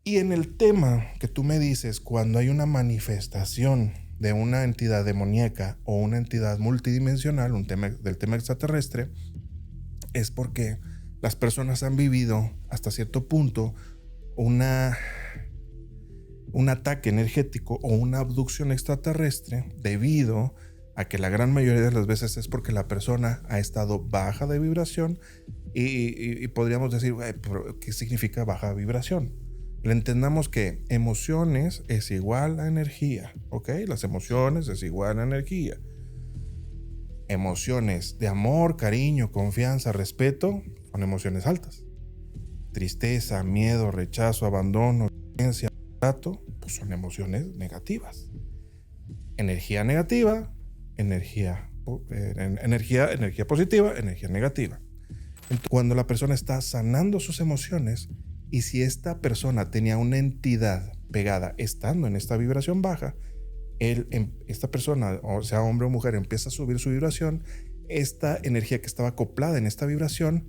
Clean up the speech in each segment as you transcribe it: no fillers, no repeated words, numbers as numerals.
Y en el tema que tú me dices, cuando hay una manifestación de una entidad demoníaca o una entidad multidimensional, del tema extraterrestre, es porque las personas han vivido hasta cierto punto un ataque energético o una abducción extraterrestre, debido a que la gran mayoría de las veces es porque la persona ha estado baja de vibración y podríamos decir, ¿qué significa baja vibración? Le entendamos que emociones es igual a energía, ¿ok? Las emociones es igual a energía. Emociones de amor, cariño, confianza, respeto son emociones altas. Tristeza, miedo, rechazo, abandono, violencia, maltrato, pues son emociones negativas. Energía negativa, energía positiva, energía negativa. Entonces, cuando la persona está sanando sus emociones, y si esta persona tenía una entidad pegada estando en esta vibración baja, esta persona, o sea hombre o mujer, empieza a subir su vibración, esta energía que estaba acoplada en esta vibración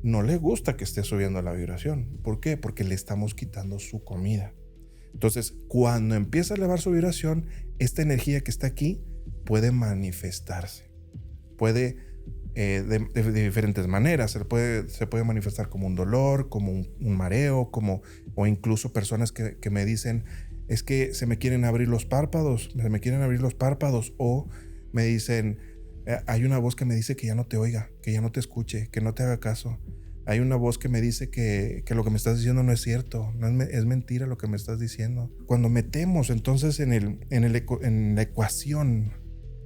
no le gusta que esté subiendo la vibración. ¿Por qué? Porque le estamos quitando su comida. Entonces, cuando empieza a elevar su vibración, esta energía que está aquí puede manifestarse. Puede de diferentes maneras. Se puede manifestar como un dolor, como un mareo, o incluso personas que me dicen, es que se me quieren abrir los párpados, o me dicen, hay una voz que me dice que ya no te oiga, que ya no te escuche, que no te haga caso. Hay una voz que me dice que lo que me estás diciendo no es cierto, es mentira lo que me estás diciendo. Cuando metemos entonces en la ecuación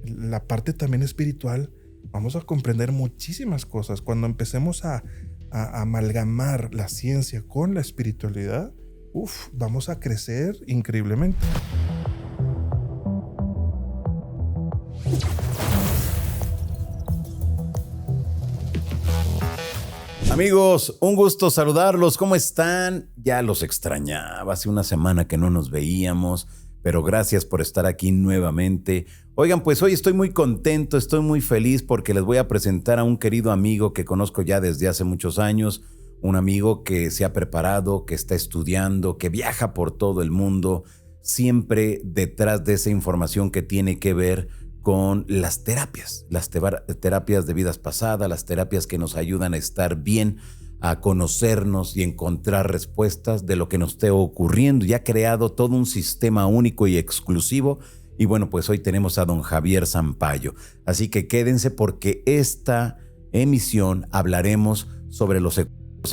la parte también espiritual, vamos a comprender muchísimas cosas. Cuando empecemos a amalgamar la ciencia con la espiritualidad, vamos a crecer increíblemente. Amigos, un gusto saludarlos. ¿Cómo están? Ya los extrañaba. Hace una semana que no nos veíamos, pero gracias por estar aquí nuevamente. Oigan, pues hoy estoy muy contento, estoy muy feliz porque les voy a presentar a un querido amigo que conozco ya desde hace muchos años, un amigo que se ha preparado, que está estudiando, que viaja por todo el mundo, siempre detrás de esa información que tiene que ver con las terapias de vidas pasadas, las terapias que nos ayudan a estar bien, a conocernos y encontrar respuestas de lo que nos esté ocurriendo. Ya ha creado todo un sistema único y exclusivo. Y bueno, pues hoy tenemos a don Javier Sampaio. Así que quédense porque esta emisión hablaremos sobre los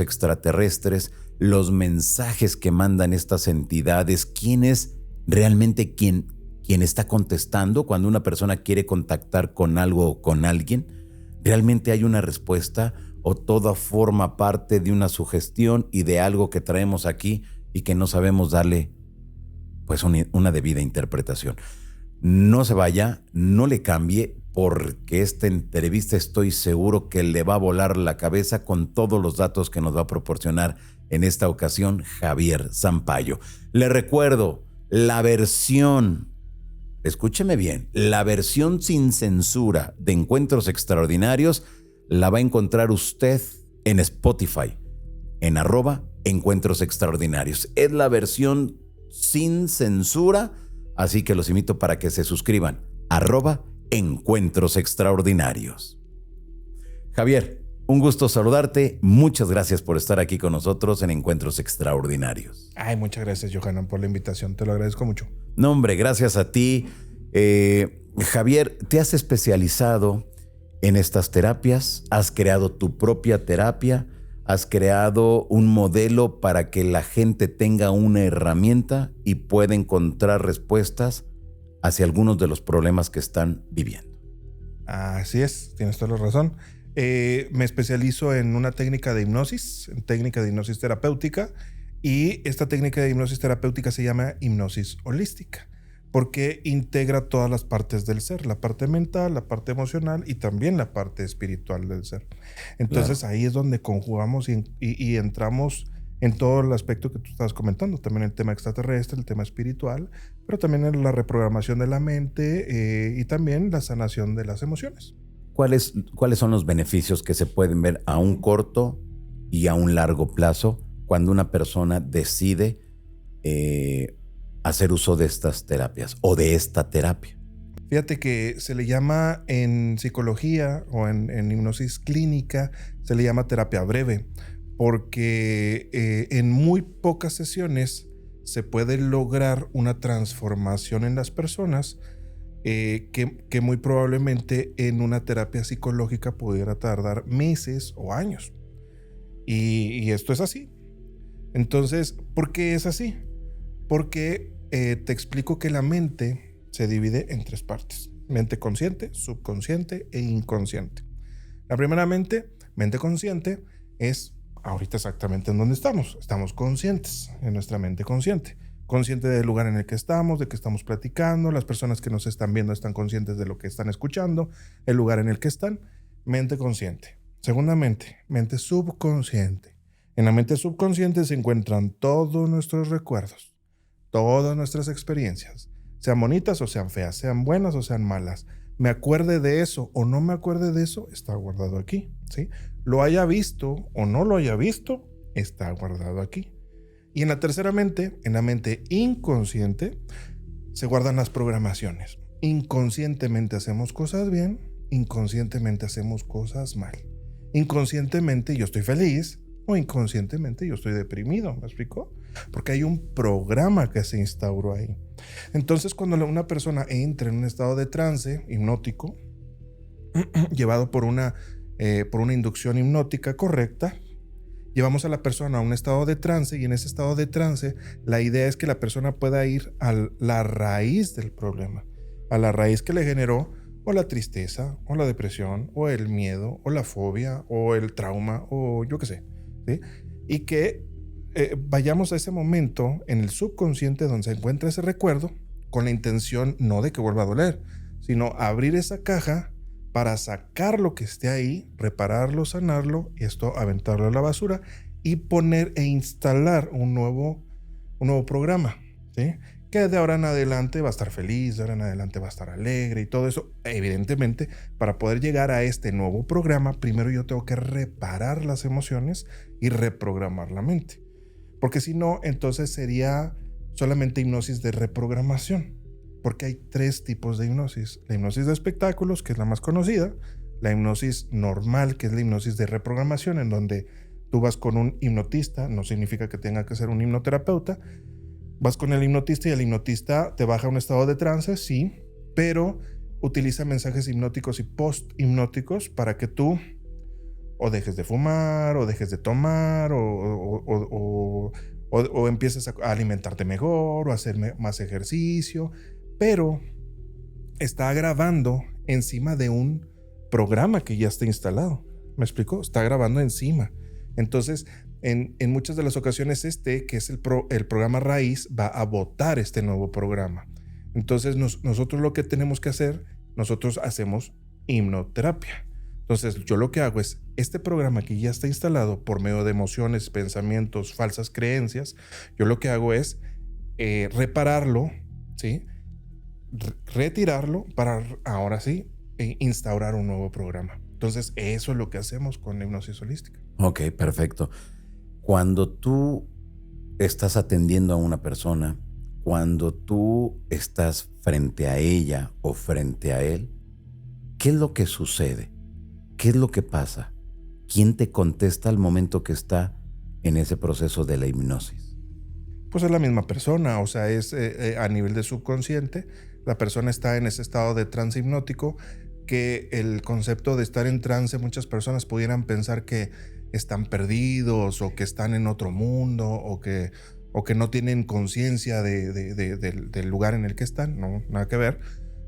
extraterrestres, los mensajes que mandan estas entidades, quién es realmente quien está contestando cuando una persona quiere contactar con algo o con alguien. ¿Realmente hay una respuesta o todo forma parte de una sugestión y de algo que traemos aquí y que no sabemos darle pues una debida interpretación? No se vaya, no le cambie, porque esta entrevista estoy seguro que le va a volar la cabeza con todos los datos que nos va a proporcionar en esta ocasión Javier Sampaio. Le recuerdo, escúcheme bien, la versión sin censura de Encuentros Extraordinarios la va a encontrar usted en Spotify, en @Encuentros Extraordinarios. Es la versión sin censura, así que los invito para que se suscriban, @Encuentros Extraordinarios. Javier, un gusto saludarte. Muchas gracias por estar aquí con nosotros en Encuentros Extraordinarios. Ay, muchas gracias, Johanan, por la invitación. Te lo agradezco mucho. No, hombre, gracias a ti. Javier, te has especializado en estas terapias, has creado tu propia terapia, has creado un modelo para que la gente tenga una herramienta y pueda encontrar respuestas hacia algunos de los problemas que están viviendo. Así es, tienes toda la razón. Me especializo en una técnica de hipnosis terapéutica, y esta técnica de hipnosis terapéutica se llama hipnosis holística, porque integra todas las partes del ser, la parte mental, la parte emocional y también la parte espiritual del ser. Entonces claro, ahí es donde conjugamos y entramos en todo el aspecto que tú estabas comentando, también el tema extraterrestre, el tema espiritual, pero también en la reprogramación de la mente y también la sanación de las emociones. ¿Cuáles son los beneficios que se pueden ver a un corto y a un largo plazo cuando una persona decide hacer uso de estas terapias o de esta terapia? Fíjate que se le llama en psicología o en hipnosis clínica, se le llama terapia breve, porque en muy pocas sesiones se puede lograr una transformación en las personas que muy probablemente en una terapia psicológica pudiera tardar meses o años. Y esto es así. Entonces, ¿por qué es así? Porque te explico que la mente se divide en tres partes: mente consciente, subconsciente e inconsciente. La primera mente consciente, es ahorita exactamente en donde estamos. Estamos conscientes en nuestra mente consciente. Consciente del lugar en el que estamos, de que estamos platicando, las personas que nos están viendo están conscientes de lo que están escuchando, el lugar en el que están. Mente consciente. Segunda mente subconsciente. En la mente subconsciente se encuentran todos nuestros recuerdos, todas nuestras experiencias, sean bonitas o sean feas, sean buenas o sean malas. Me acuerde de eso o no me acuerde de eso, está guardado aquí, ¿sí? Lo haya visto o no lo haya visto, está guardado aquí. Y en la tercera mente, en la mente inconsciente, se guardan las programaciones. Inconscientemente hacemos cosas bien, inconscientemente hacemos cosas mal. Inconscientemente yo estoy feliz o inconscientemente yo estoy deprimido, ¿me explico? Porque hay un programa que se instauró ahí. Entonces, cuando una persona entra en un estado de trance hipnótico, llevado por una inducción hipnótica correcta, llevamos a la persona a un estado de trance, y en ese estado de trance la idea es que la persona pueda ir a la raíz del problema, a la raíz que le generó o la tristeza, o la depresión, o el miedo, o la fobia, o el trauma, o yo qué sé, ¿sí? Y que vayamos a ese momento en el subconsciente donde se encuentra ese recuerdo, con la intención no de que vuelva a doler, sino abrir esa caja para sacar lo que esté ahí, repararlo, sanarlo, y esto aventarlo a la basura y poner e instalar un nuevo programa, ¿sí? Que de ahora en adelante va a estar feliz, de ahora en adelante va a estar alegre y todo eso. Evidentemente, para poder llegar a este nuevo programa, primero yo tengo que reparar las emociones y reprogramar la mente. Porque si no, entonces sería solamente hipnosis de reprogramación. Porque hay tres tipos de hipnosis. La hipnosis de espectáculos, que es la más conocida. La hipnosis normal, que es la hipnosis de reprogramación, en donde tú vas con un hipnotista. No significa que tenga que ser un hipnoterapeuta. Vas con el hipnotista y el hipnotista te baja a un estado de trance, sí, pero utiliza mensajes hipnóticos y post-hipnóticos para que tú o dejes de fumar, o dejes de tomar, o empieces a alimentarte mejor, o a hacer más ejercicio, pero está grabando encima de un programa que ya está instalado. ¿Me explico? Está grabando encima. Entonces, en muchas de las ocasiones que es el programa raíz, va a botar este nuevo programa. Entonces, nosotros lo que tenemos que hacer, nosotros hacemos hipnoterapia. Entonces, yo lo que hago es, este programa que ya está instalado por medio de emociones, pensamientos, falsas creencias, yo lo que hago es repararlo, ¿sí? Retirarlo para ahora sí instaurar un nuevo programa. Entonces, eso es lo que hacemos con la hipnosis holística. Ok, perfecto. Cuando tú estás atendiendo a una persona, cuando tú estás frente a ella o frente a él, ¿qué es lo que sucede? ¿Qué es lo que pasa? ¿Quién te contesta al momento que está en ese proceso de la hipnosis? Pues es la misma persona, o sea, es a nivel de subconsciente. La persona está en ese estado de trance hipnótico, que el concepto de estar en trance, muchas personas pudieran pensar que están perdidos o que están en otro mundo o que no tienen conciencia del lugar en el que están. No, nada que ver.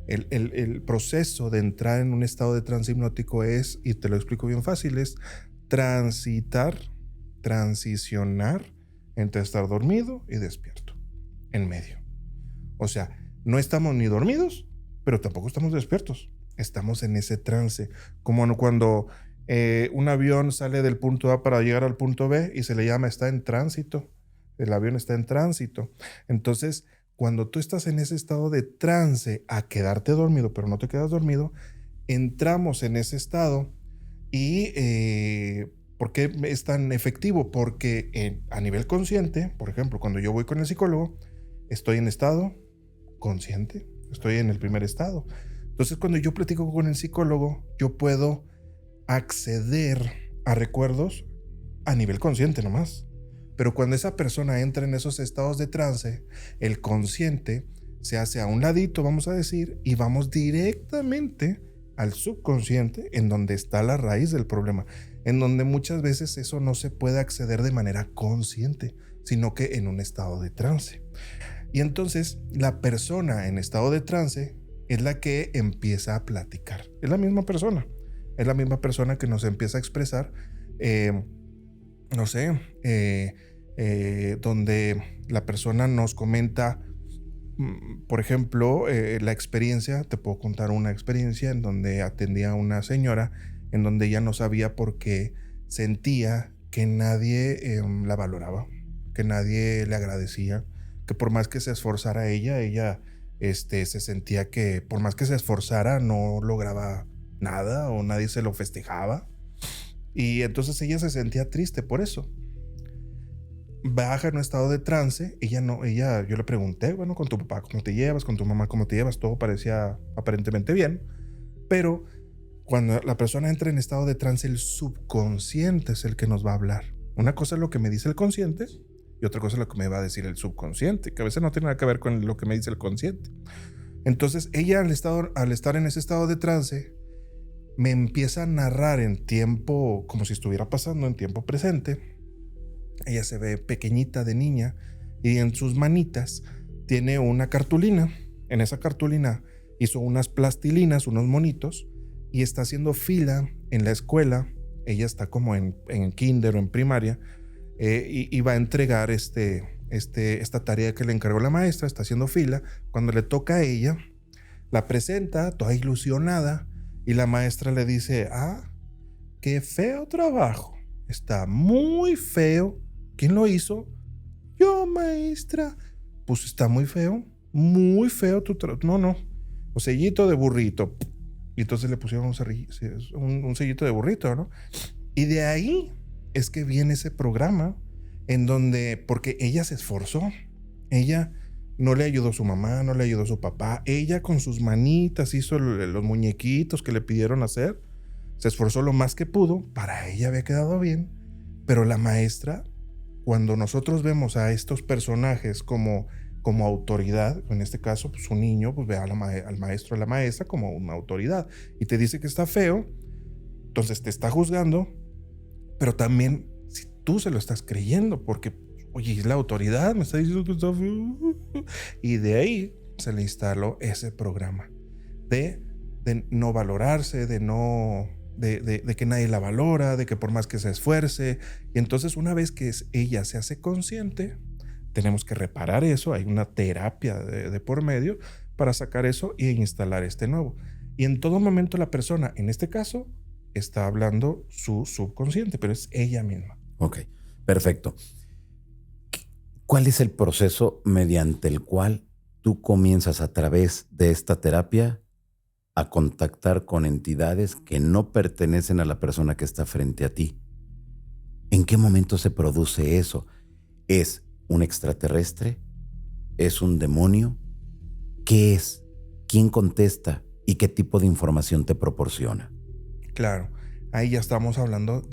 El proceso de entrar en un estado de trance hipnótico es, y te lo explico bien fácil, es transicionar entre estar dormido y despierto, en medio. O sea, no estamos ni dormidos, pero tampoco estamos despiertos. Estamos en ese trance, como cuando un avión sale del punto A para llegar al punto B y se le llama está en tránsito. El avión está en tránsito. Entonces, cuando tú estás en ese estado de trance a quedarte dormido, pero no te quedas dormido, entramos en ese estado y ¿Por qué es tan efectivo? Porque a nivel consciente, por ejemplo, cuando yo voy con el psicólogo, estoy en estado consciente, estoy en el primer estado. Entonces, cuando yo platico con el psicólogo, yo puedo acceder a recuerdos a nivel consciente nomás. Pero cuando esa persona entra en esos estados de trance, el consciente se hace a un ladito, vamos a decir, y vamos directamente al subconsciente, en donde está la raíz del problema, en donde muchas veces eso no se puede acceder de manera consciente, sino que en un estado de trance. Y entonces la persona en estado de trance es la que empieza a platicar. Es la misma persona. Es la misma persona que nos empieza a expresar, no sé, donde la persona nos comenta, por ejemplo, la experiencia. Te puedo contar una experiencia en donde atendía a una señora, en donde ella no sabía por qué sentía que nadie la valoraba, que nadie le agradecía, que por más que se esforzara ella se sentía que por más que se esforzara no lograba nada o nadie se lo festejaba. Y entonces ella se sentía triste por eso. Baja en un estado de trance. Yo le pregunté, bueno, con tu papá, ¿cómo te llevas? Con tu mamá, ¿cómo te llevas? Todo parecía aparentemente bien. Pero cuando la persona entra en estado de trance, el subconsciente es el que nos va a hablar. Una cosa es lo que me dice el consciente y otra cosa es lo que me va a decir el subconsciente, que a veces no tiene nada que ver con lo que me dice el consciente. Entonces ella al estar en ese estado de trance, me empieza a narrar en tiempo, como si estuviera pasando en tiempo presente. Ella se ve pequeñita de niña y en sus manitas tiene una cartulina. En esa cartulina hizo unas plastilinas, unos monitos, y está haciendo fila en la escuela. Ella está como en kinder o en primaria, y va a entregar esta tarea que le encargó la maestra. Está haciendo fila. Cuando le toca a ella, la presenta toda ilusionada y la maestra le dice: qué feo trabajo, está muy feo. ¿Quién lo hizo? Yo, maestra. Pues está muy feo tu trabajo. No, un sellito de burrito. Y entonces le pusieron un sellito de burrito, ¿no? Y de ahí es que viene ese programa en donde, porque ella se esforzó, ella no le ayudó a su mamá, no le ayudó a su papá, ella con sus manitas hizo los muñequitos que le pidieron hacer, se esforzó lo más que pudo, para ella había quedado bien, pero la maestra, cuando nosotros vemos a estos personajes como autoridad, en este caso, pues un niño pues ve al maestro o a la maestra como una autoridad y te dice que está feo, entonces te está juzgando, pero también si tú se lo estás creyendo, porque, oye, es la autoridad, me está diciendo que está feo. Y de ahí se le instaló ese programa de no valorarse, de que nadie la valora, de que por más que se esfuerce. Y entonces una vez que ella se hace consciente, tenemos que reparar eso. Hay una terapia de por medio para sacar eso e instalar este nuevo. Y en todo momento la persona, en este caso, está hablando su subconsciente, pero es ella misma. Ok, perfecto. ¿Cuál es el proceso mediante el cual tú comienzas a través de esta terapia a contactar con entidades que no pertenecen a la persona que está frente a ti? ¿En qué momento se produce eso? ¿Es un extraterrestre? ¿Es un demonio? ¿Qué es? ¿Quién contesta? ¿Y qué tipo de información te proporciona? Claro, ahí ya estamos hablando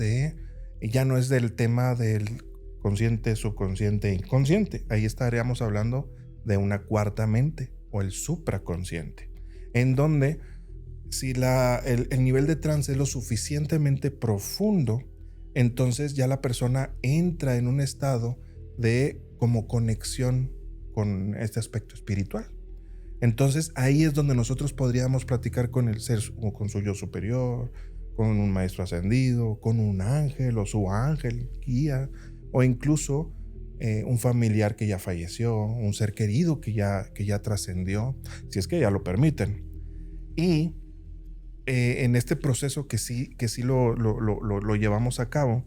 ya no es del tema del consciente, subconsciente, inconsciente. Ahí estaríamos hablando de una cuarta mente o el supraconsciente, en donde si el nivel de trance es lo suficientemente profundo, entonces ya la persona entra en un estado de como conexión con este aspecto espiritual. Entonces ahí es donde nosotros podríamos platicar con el ser o con su yo superior, con un maestro ascendido, con un ángel o su ángel guía, o incluso un familiar que ya falleció, un ser querido que ya trascendió, si es que ya lo permiten. Y en este proceso que sí lo llevamos a cabo,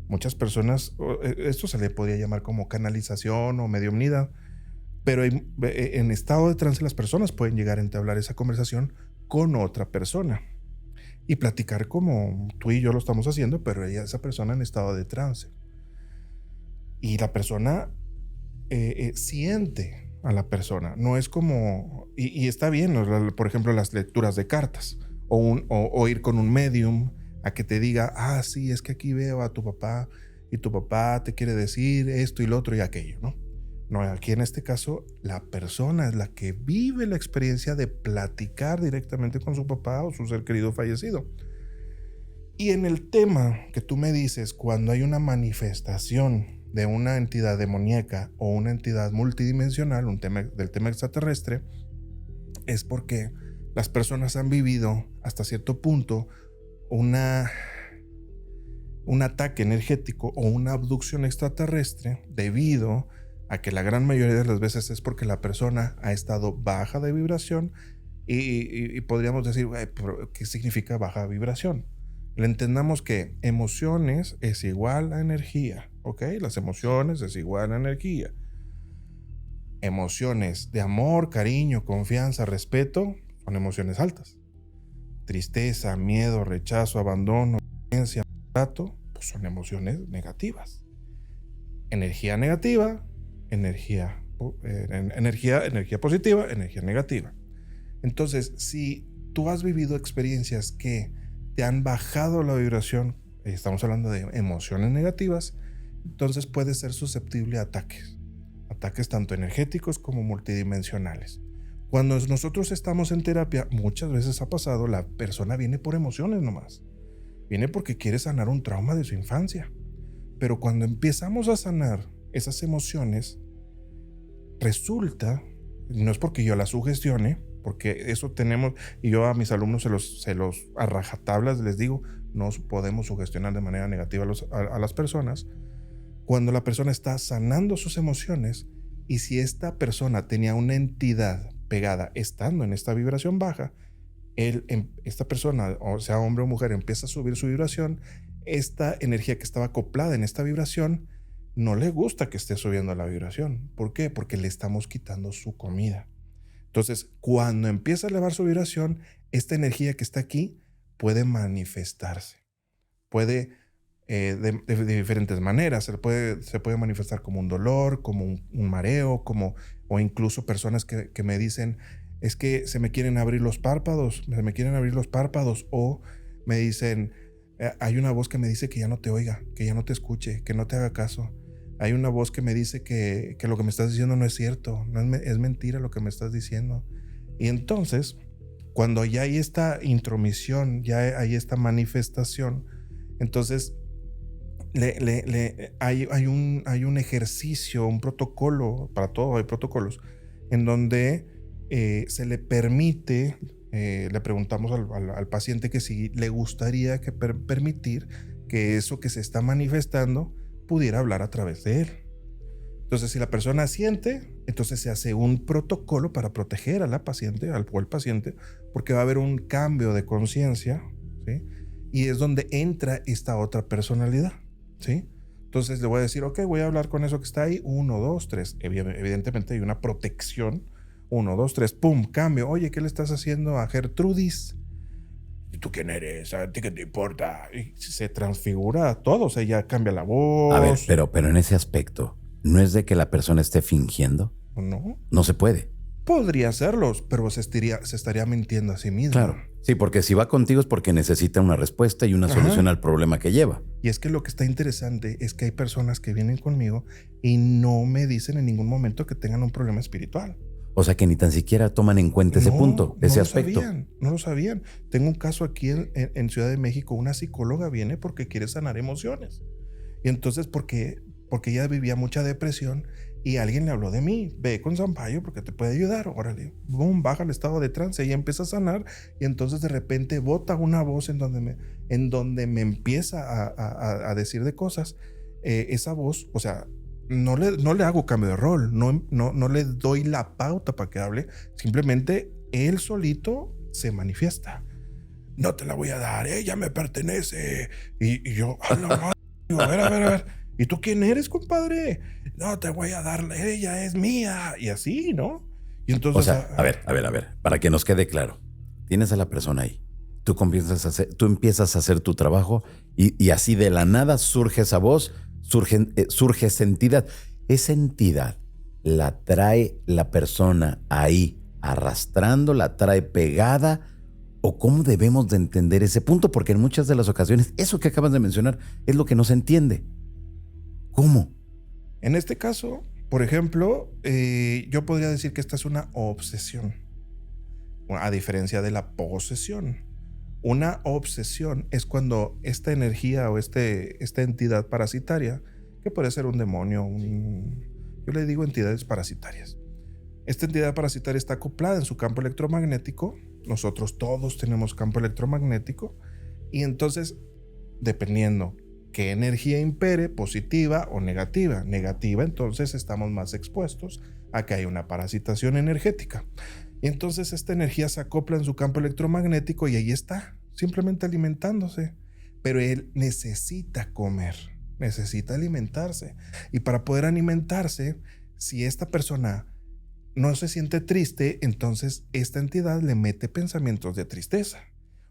muchas personas, esto se le podría llamar como canalización o mediumnidad, pero en estado de trance las personas pueden llegar a entablar esa conversación con otra persona. y platicar como tú y yo lo estamos haciendo, pero esa persona en estado de trance. Y la persona siente a la persona. No es como... Y está bien, por ejemplo, las lecturas de cartas o ir con un medium a que te diga, sí, es que aquí veo a tu papá y tu papá te quiere decir esto y lo otro y aquello, ¿no? No, aquí en este caso la persona es la que vive la experiencia de platicar directamente con su papá o su ser querido fallecido. Y en el tema que tú me dices, cuando hay una manifestación de una entidad demoníaca o una entidad multidimensional, del tema extraterrestre, es porque las personas han vivido hasta cierto punto un ataque energético o una abducción extraterrestre debido a que la gran mayoría de las veces es porque la persona ha estado baja de vibración y podríamos decir, ¿qué significa baja vibración? Le entendamos que emociones es igual a energía, ¿ok? Las emociones es igual a energía. Emociones de amor, cariño, confianza, respeto son emociones altas. Tristeza, miedo, rechazo, abandono, violencia, maltrato, pues son emociones negativas. Energía negativa, energía positiva, energía negativa. Entonces, si tú has vivido experiencias que te han bajado la vibración, estamos hablando de emociones negativas, entonces puedes ser susceptible a ataques tanto energéticos como multidimensionales. Cuando nosotros estamos en terapia, muchas veces ha pasado, la persona viene por emociones nomás, viene porque quiere sanar un trauma de su infancia, pero cuando empezamos a sanar esas emociones, resulta, no es porque yo las sugestione, porque eso tenemos, y yo a mis alumnos se los a rajatablas les digo, no podemos sugestionar de manera negativa a las personas. Cuando la persona está sanando sus emociones, y si esta persona tenía una entidad pegada estando en esta vibración baja, esta persona, o sea hombre o mujer, empieza a subir su vibración, esta energía que estaba acoplada en esta vibración no le gusta que esté subiendo la vibración. ¿Por qué? Porque le estamos quitando su comida. Entonces, cuando empieza a elevar su vibración, esta energía que está aquí puede manifestarse. Puede de diferentes maneras. Se puede manifestar como un dolor, como un mareo, o incluso personas que me dicen, es que se me quieren abrir los párpados, o me dicen, hay una voz que me dice que ya no te oiga, que ya no te escuche, que no te haga caso. Hay una voz que me dice que lo que me estás diciendo no es cierto, es mentira lo que me estás diciendo. Y entonces, cuando ya hay esta intromisión, ya hay esta manifestación, entonces hay un ejercicio, un protocolo, para todo hay protocolos, en donde se le permite, le preguntamos al paciente que si le gustaría permitir que eso que se está manifestando pudiera hablar a través de él. Entonces, si la persona siente, entonces se hace un protocolo para proteger a la paciente, al paciente, porque va a haber un cambio de conciencia, ¿sí? Y es donde entra esta otra personalidad, ¿sí? Entonces le voy a decir, ok, voy a hablar con eso que está ahí, 1, 2, 3. Evidentemente hay una protección. 1, 2, 3, pum, cambio. Oye, ¿qué le estás haciendo a Gertrudis? ¿Y tú quién eres? ¿A ti qué te importa? Y se transfigura todo, o sea, ya cambia la voz. A ver, pero en ese aspecto, ¿no es de que la persona esté fingiendo? No. No se puede. Podría hacerlo, pero se estaría mintiendo a sí mismo. Claro. Sí, porque si va contigo es porque necesita una respuesta y una solución al problema que lleva. Y es que lo que está interesante es que hay personas que vienen conmigo y no me dicen en ningún momento que tengan un problema espiritual. O sea que ni tan siquiera toman en cuenta ese punto, ese aspecto. No lo sabían. Tengo un caso aquí en Ciudad de México. Una psicóloga viene porque quiere sanar emociones. Y entonces porque ella vivía mucha depresión y alguien le habló de mí. Ve con Sampaio porque te puede ayudar. Órale, boom, baja el estado de trance y empieza a sanar. Y entonces de repente bota una voz en donde me empieza a decir de cosas. Esa voz, o sea, no le hago cambio de rol, no le doy la pauta para que hable, simplemente él solito se manifiesta. No te la voy a dar, ella me pertenece. Y yo, a ver, ¿y tú quién eres, compadre? No te voy a dar, ella es mía. Y así, ¿no? Y entonces, o sea, a ver, para que nos quede claro, tienes a la persona ahí. tú empiezas a hacer tu trabajo y así de la nada surge esa voz, surge esa entidad. Esa entidad la trae la persona ahí arrastrando, la trae pegada, o cómo debemos de entender ese punto, porque en muchas de las ocasiones eso que acabas de mencionar es lo que no se entiende. ¿Cómo? En este caso, por ejemplo, yo podría decir que esta es una obsesión, a diferencia de la posesión. Una obsesión es cuando esta energía o esta entidad parasitaria, que puede ser un demonio, yo le digo entidades parasitarias. Esta entidad parasitaria está acoplada en su campo electromagnético. Nosotros todos tenemos campo electromagnético. Y entonces, dependiendo qué energía impere, positiva o negativa. Negativa, entonces estamos más expuestos a que hay una parasitación energética. Y entonces esta energía se acopla en su campo electromagnético y ahí está, simplemente alimentándose. Pero él necesita comer, necesita alimentarse. Y para poder alimentarse, si esta persona no se siente triste, entonces esta entidad le mete pensamientos de tristeza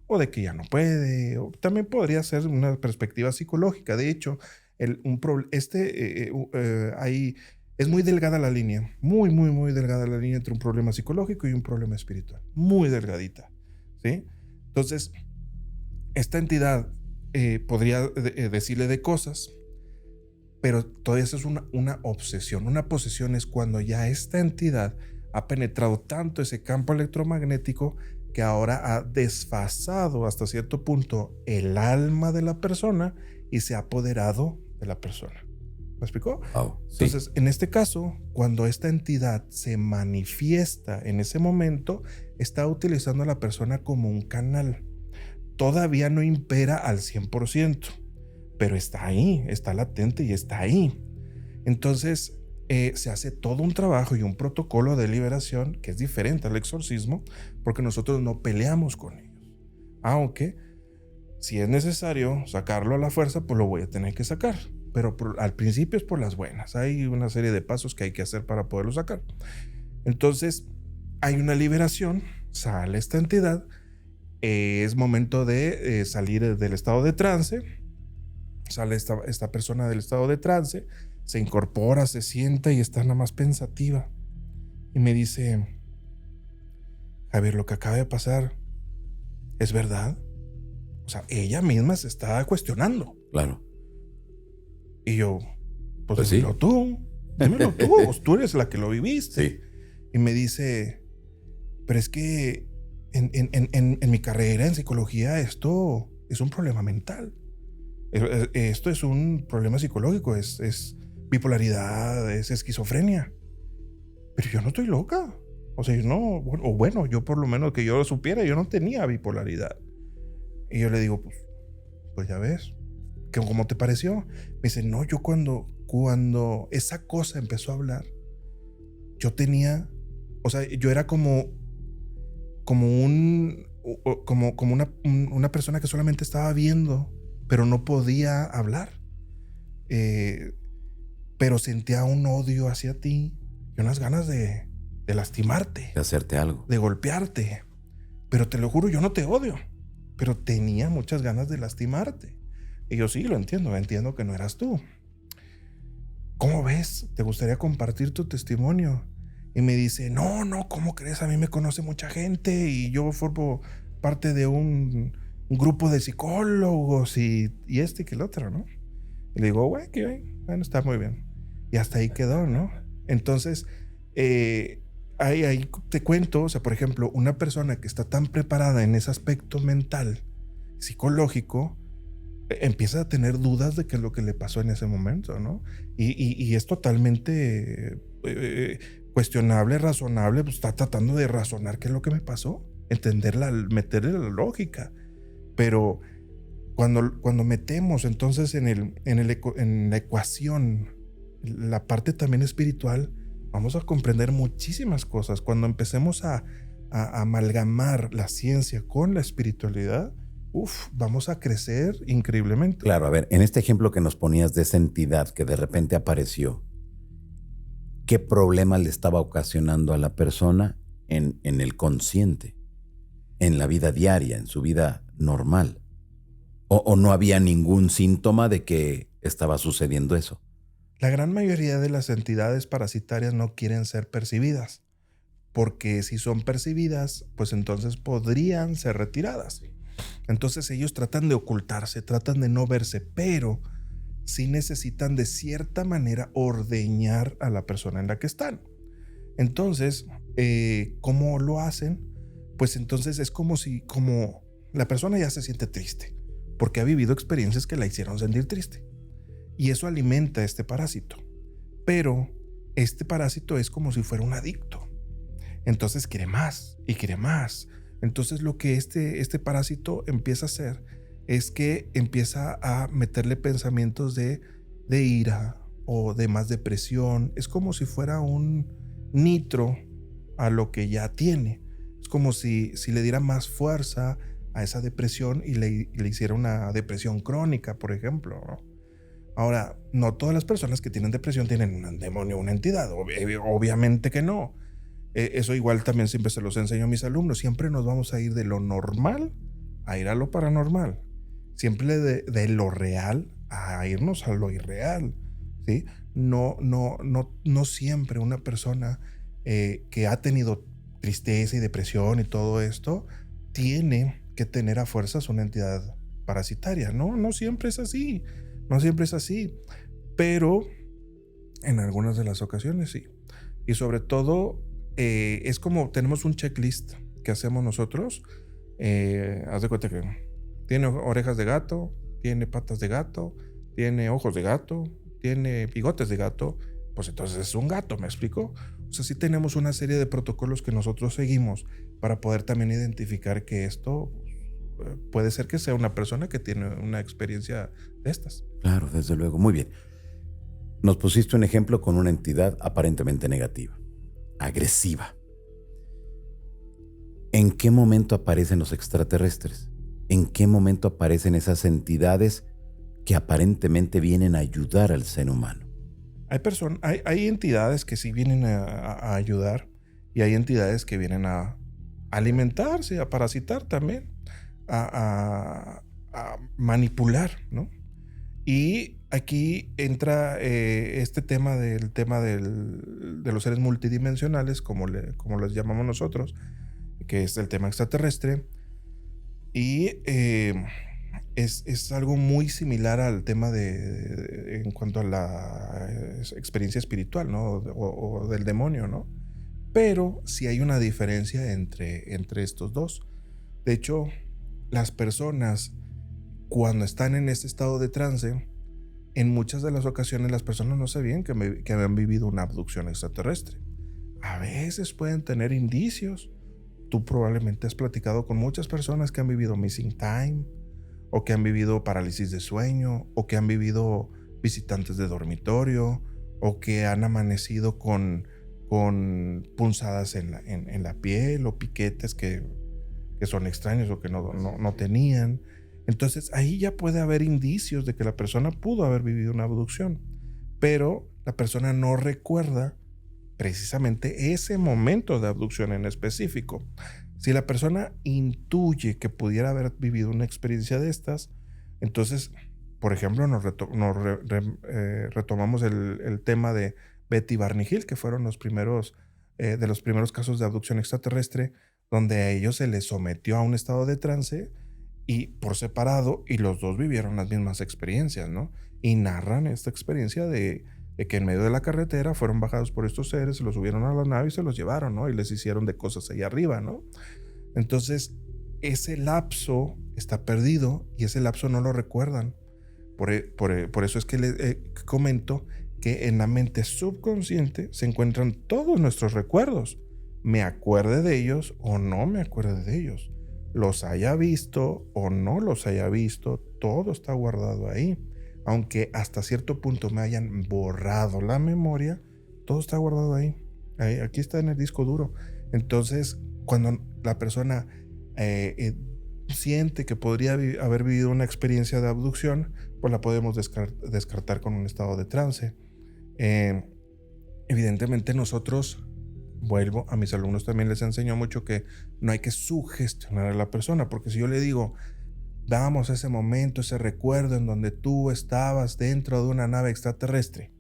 o de que ya no puede, o también podría ser una perspectiva psicológica. De hecho, es muy delgada la línea, muy, muy, muy delgada la línea entre un problema psicológico y un problema espiritual, muy delgadita, ¿sí? Entonces, esta entidad podría decirle de cosas, pero todavía eso es una obsesión. Una posesión es cuando ya esta entidad ha penetrado tanto ese campo electromagnético que ahora ha desfasado hasta cierto punto el alma de la persona y se ha apoderado de la persona. ¿Me explicó? Wow, sí. Entonces, en este caso, cuando esta entidad se manifiesta en ese momento, está utilizando a la persona como un canal. Todavía no impera al 100%, pero está ahí, está latente y está ahí. Entonces, se hace todo un trabajo y un protocolo de liberación que es diferente al exorcismo, porque nosotros no peleamos con ellos. Aunque, si es necesario sacarlo a la fuerza, pues lo voy a tener que sacar. Pero al principio es por las buenas. Hay una serie de pasos que hay que hacer para poderlo sacar. Entonces, hay una liberación, sale esta entidad, es momento de salir del estado de trance. Sale esta persona del estado de trance, se incorpora, se sienta y está nada más pensativa. Y me dice: Javier, lo que acaba de pasar, ¿es verdad? O sea, ella misma se está cuestionando. Claro. Y yo, pues sí. dímelo tú, pues tú eres la que lo viviste. Sí. Y me dice: pero es que en mi carrera en psicología esto es un problema mental. Esto es un problema psicológico, es bipolaridad, es esquizofrenia. Pero yo no estoy loca. O sea, yo no, bueno, yo por lo menos que yo lo supiera, yo no tenía bipolaridad. Y yo le digo, pues ya ves, ¿cómo te pareció? Me dice, no, yo cuando esa cosa empezó a hablar, yo tenía, o sea, yo era como una persona que solamente estaba viendo, pero no podía hablar. Pero sentía un odio hacia ti y unas ganas de lastimarte, De hacerte algo, de golpearte. Pero te lo juro, yo no te odio, pero tenía muchas ganas de lastimarte. Y yo sí, lo entiendo que no eras tú. ¿Cómo ves? ¿Te gustaría compartir tu testimonio? Y me dice, no, ¿cómo crees? A mí me conoce mucha gente y yo formo parte de un grupo de psicólogos y este y que el otro, ¿no? Y le digo, bueno, está muy bien. Y hasta ahí quedó, ¿no? Entonces, ahí te cuento, o sea, por ejemplo, una persona que está tan preparada en ese aspecto mental, psicológico, empieza a tener dudas de qué es lo que le pasó en ese momento, ¿no? Y es totalmente cuestionable, razonable, pues está tratando de razonar qué es lo que me pasó, entenderla, meterle la lógica. Pero cuando metemos entonces en la ecuación la parte también espiritual, vamos a comprender muchísimas cosas. Cuando empecemos a amalgamar la ciencia con la espiritualidad, vamos a crecer increíblemente. Claro, a ver, en este ejemplo que nos ponías de esa entidad que de repente apareció, ¿qué problema le estaba ocasionando a la persona en el consciente? en la vida diaria, en su vida normal. O no había ningún síntoma de que estaba sucediendo eso. La gran mayoría de las entidades parasitarias no quieren ser percibidas, porque si son percibidas, pues entonces podrían ser retiradas. Entonces ellos tratan de ocultarse, tratan de no verse, pero sí necesitan de cierta manera ordeñar a la persona en la que están. Entonces, ¿cómo lo hacen? Pues entonces es como la persona ya se siente triste, porque ha vivido experiencias que la hicieron sentir triste. Y eso alimenta a este parásito. Pero este parásito es como si fuera un adicto. Entonces quiere más y quiere más. Entonces lo que este parásito empieza a hacer es que empieza a meterle pensamientos de ira o de más depresión. Es como si fuera un nitro a lo que ya tiene. Es como si le diera más fuerza a esa depresión y le hiciera una depresión crónica, por ejemplo, ¿no? Ahora, no todas las personas que tienen depresión tienen un demonio, una entidad. Obviamente que no. Eso igual también siempre se los enseño a mis alumnos. Siempre nos vamos a ir de lo normal a ir a lo paranormal. Siempre de lo real a irnos a lo irreal, ¿sí? No siempre una persona que ha tenido tristeza y depresión y todo esto tiene que tener a fuerzas una entidad parasitaria. No siempre es así. No siempre es así. Pero en algunas de las ocasiones sí. Y sobre todo es como tenemos un checklist que hacemos nosotros. Haz de cuenta que tiene orejas de gato, tiene patas de gato, tiene ojos de gato, tiene bigotes de gato, pues entonces es un gato, ¿me explico? O sea, sí tenemos una serie de protocolos que nosotros seguimos para poder también identificar que esto puede ser que sea una persona que tiene una experiencia de estas. Claro, desde luego. Muy bien. Nos pusiste un ejemplo con una entidad aparentemente negativa, agresiva. ¿En qué momento aparecen los extraterrestres? ¿En qué momento aparecen esas entidades que aparentemente vienen a ayudar al ser humano? Hay entidades que sí vienen a ayudar y hay entidades que vienen a alimentarse, a parasitar también, a manipular, ¿no? Y aquí entra este tema de los seres multidimensionales, como les llamamos nosotros, que es el tema extraterrestre. Y es algo muy similar al tema en cuanto a la experiencia espiritual, ¿no? O del demonio, ¿no? Pero sí hay una diferencia entre estos dos. De hecho, las personas, cuando están en este estado de trance, en muchas de las ocasiones las personas no sabían que habían vivido una abducción extraterrestre. A veces pueden tener indicios. Tú probablemente has platicado con muchas personas que han vivido missing time, o que han vivido parálisis de sueño, o que han vivido visitantes de dormitorio, o que han amanecido con punzadas en la piel, o piquetes que son extraños o que no tenían. Entonces ahí ya puede haber indicios de que la persona pudo haber vivido una abducción, pero la persona no recuerda precisamente ese momento de abducción en específico. Si la persona intuye que pudiera haber vivido una experiencia de estas, entonces, por ejemplo, retomamos el tema de Betty y Barney Hill, que fueron los primeros casos de abducción extraterrestre, donde a ellos se les sometió a un estado de trance y por separado, y los dos vivieron las mismas experiencias, ¿no? Y narran esta experiencia de que en medio de la carretera fueron bajados por estos seres, se los subieron a la nave y se los llevaron, ¿no? Y les hicieron de cosas allá arriba, ¿no? Entonces, ese lapso está perdido y ese lapso no lo recuerdan. Por eso es que les comento que en la mente subconsciente se encuentran todos nuestros recuerdos. Me acuerde de ellos o no me acuerde de ellos. Los haya visto o no los haya visto, todo está guardado ahí. Aunque hasta cierto punto me hayan borrado la memoria, todo está guardado ahí. Aquí está en el disco duro. Entonces, cuando la persona siente que podría haber vivido una experiencia de abducción, pues la podemos descartar con un estado de trance. Evidentemente nosotros vuelvo, a mis alumnos también les enseño mucho que no hay que sugestionar a la persona, porque si yo le digo, vamos a ese momento, ese recuerdo en donde tú estabas dentro de una nave extraterrestre,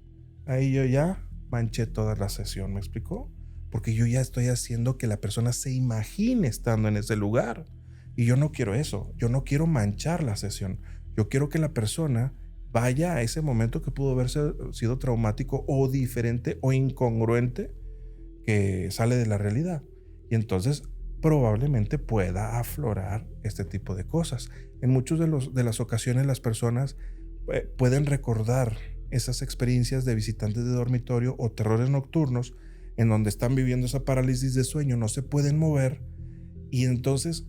ahí yo ya manché toda la sesión, ¿me explicó? Porque yo ya estoy haciendo que la persona se imagine estando en ese lugar. Y yo no quiero eso, yo no quiero manchar la sesión. Yo quiero que la persona vaya a ese momento que pudo haber sido traumático o diferente o incongruente que sale de la realidad. Y entonces probablemente pueda aflorar este tipo de cosas. En muchas de las ocasiones las personas pueden recordar esas experiencias de visitantes de dormitorio o terrores nocturnos en donde están viviendo esa parálisis de sueño, no se pueden mover, y entonces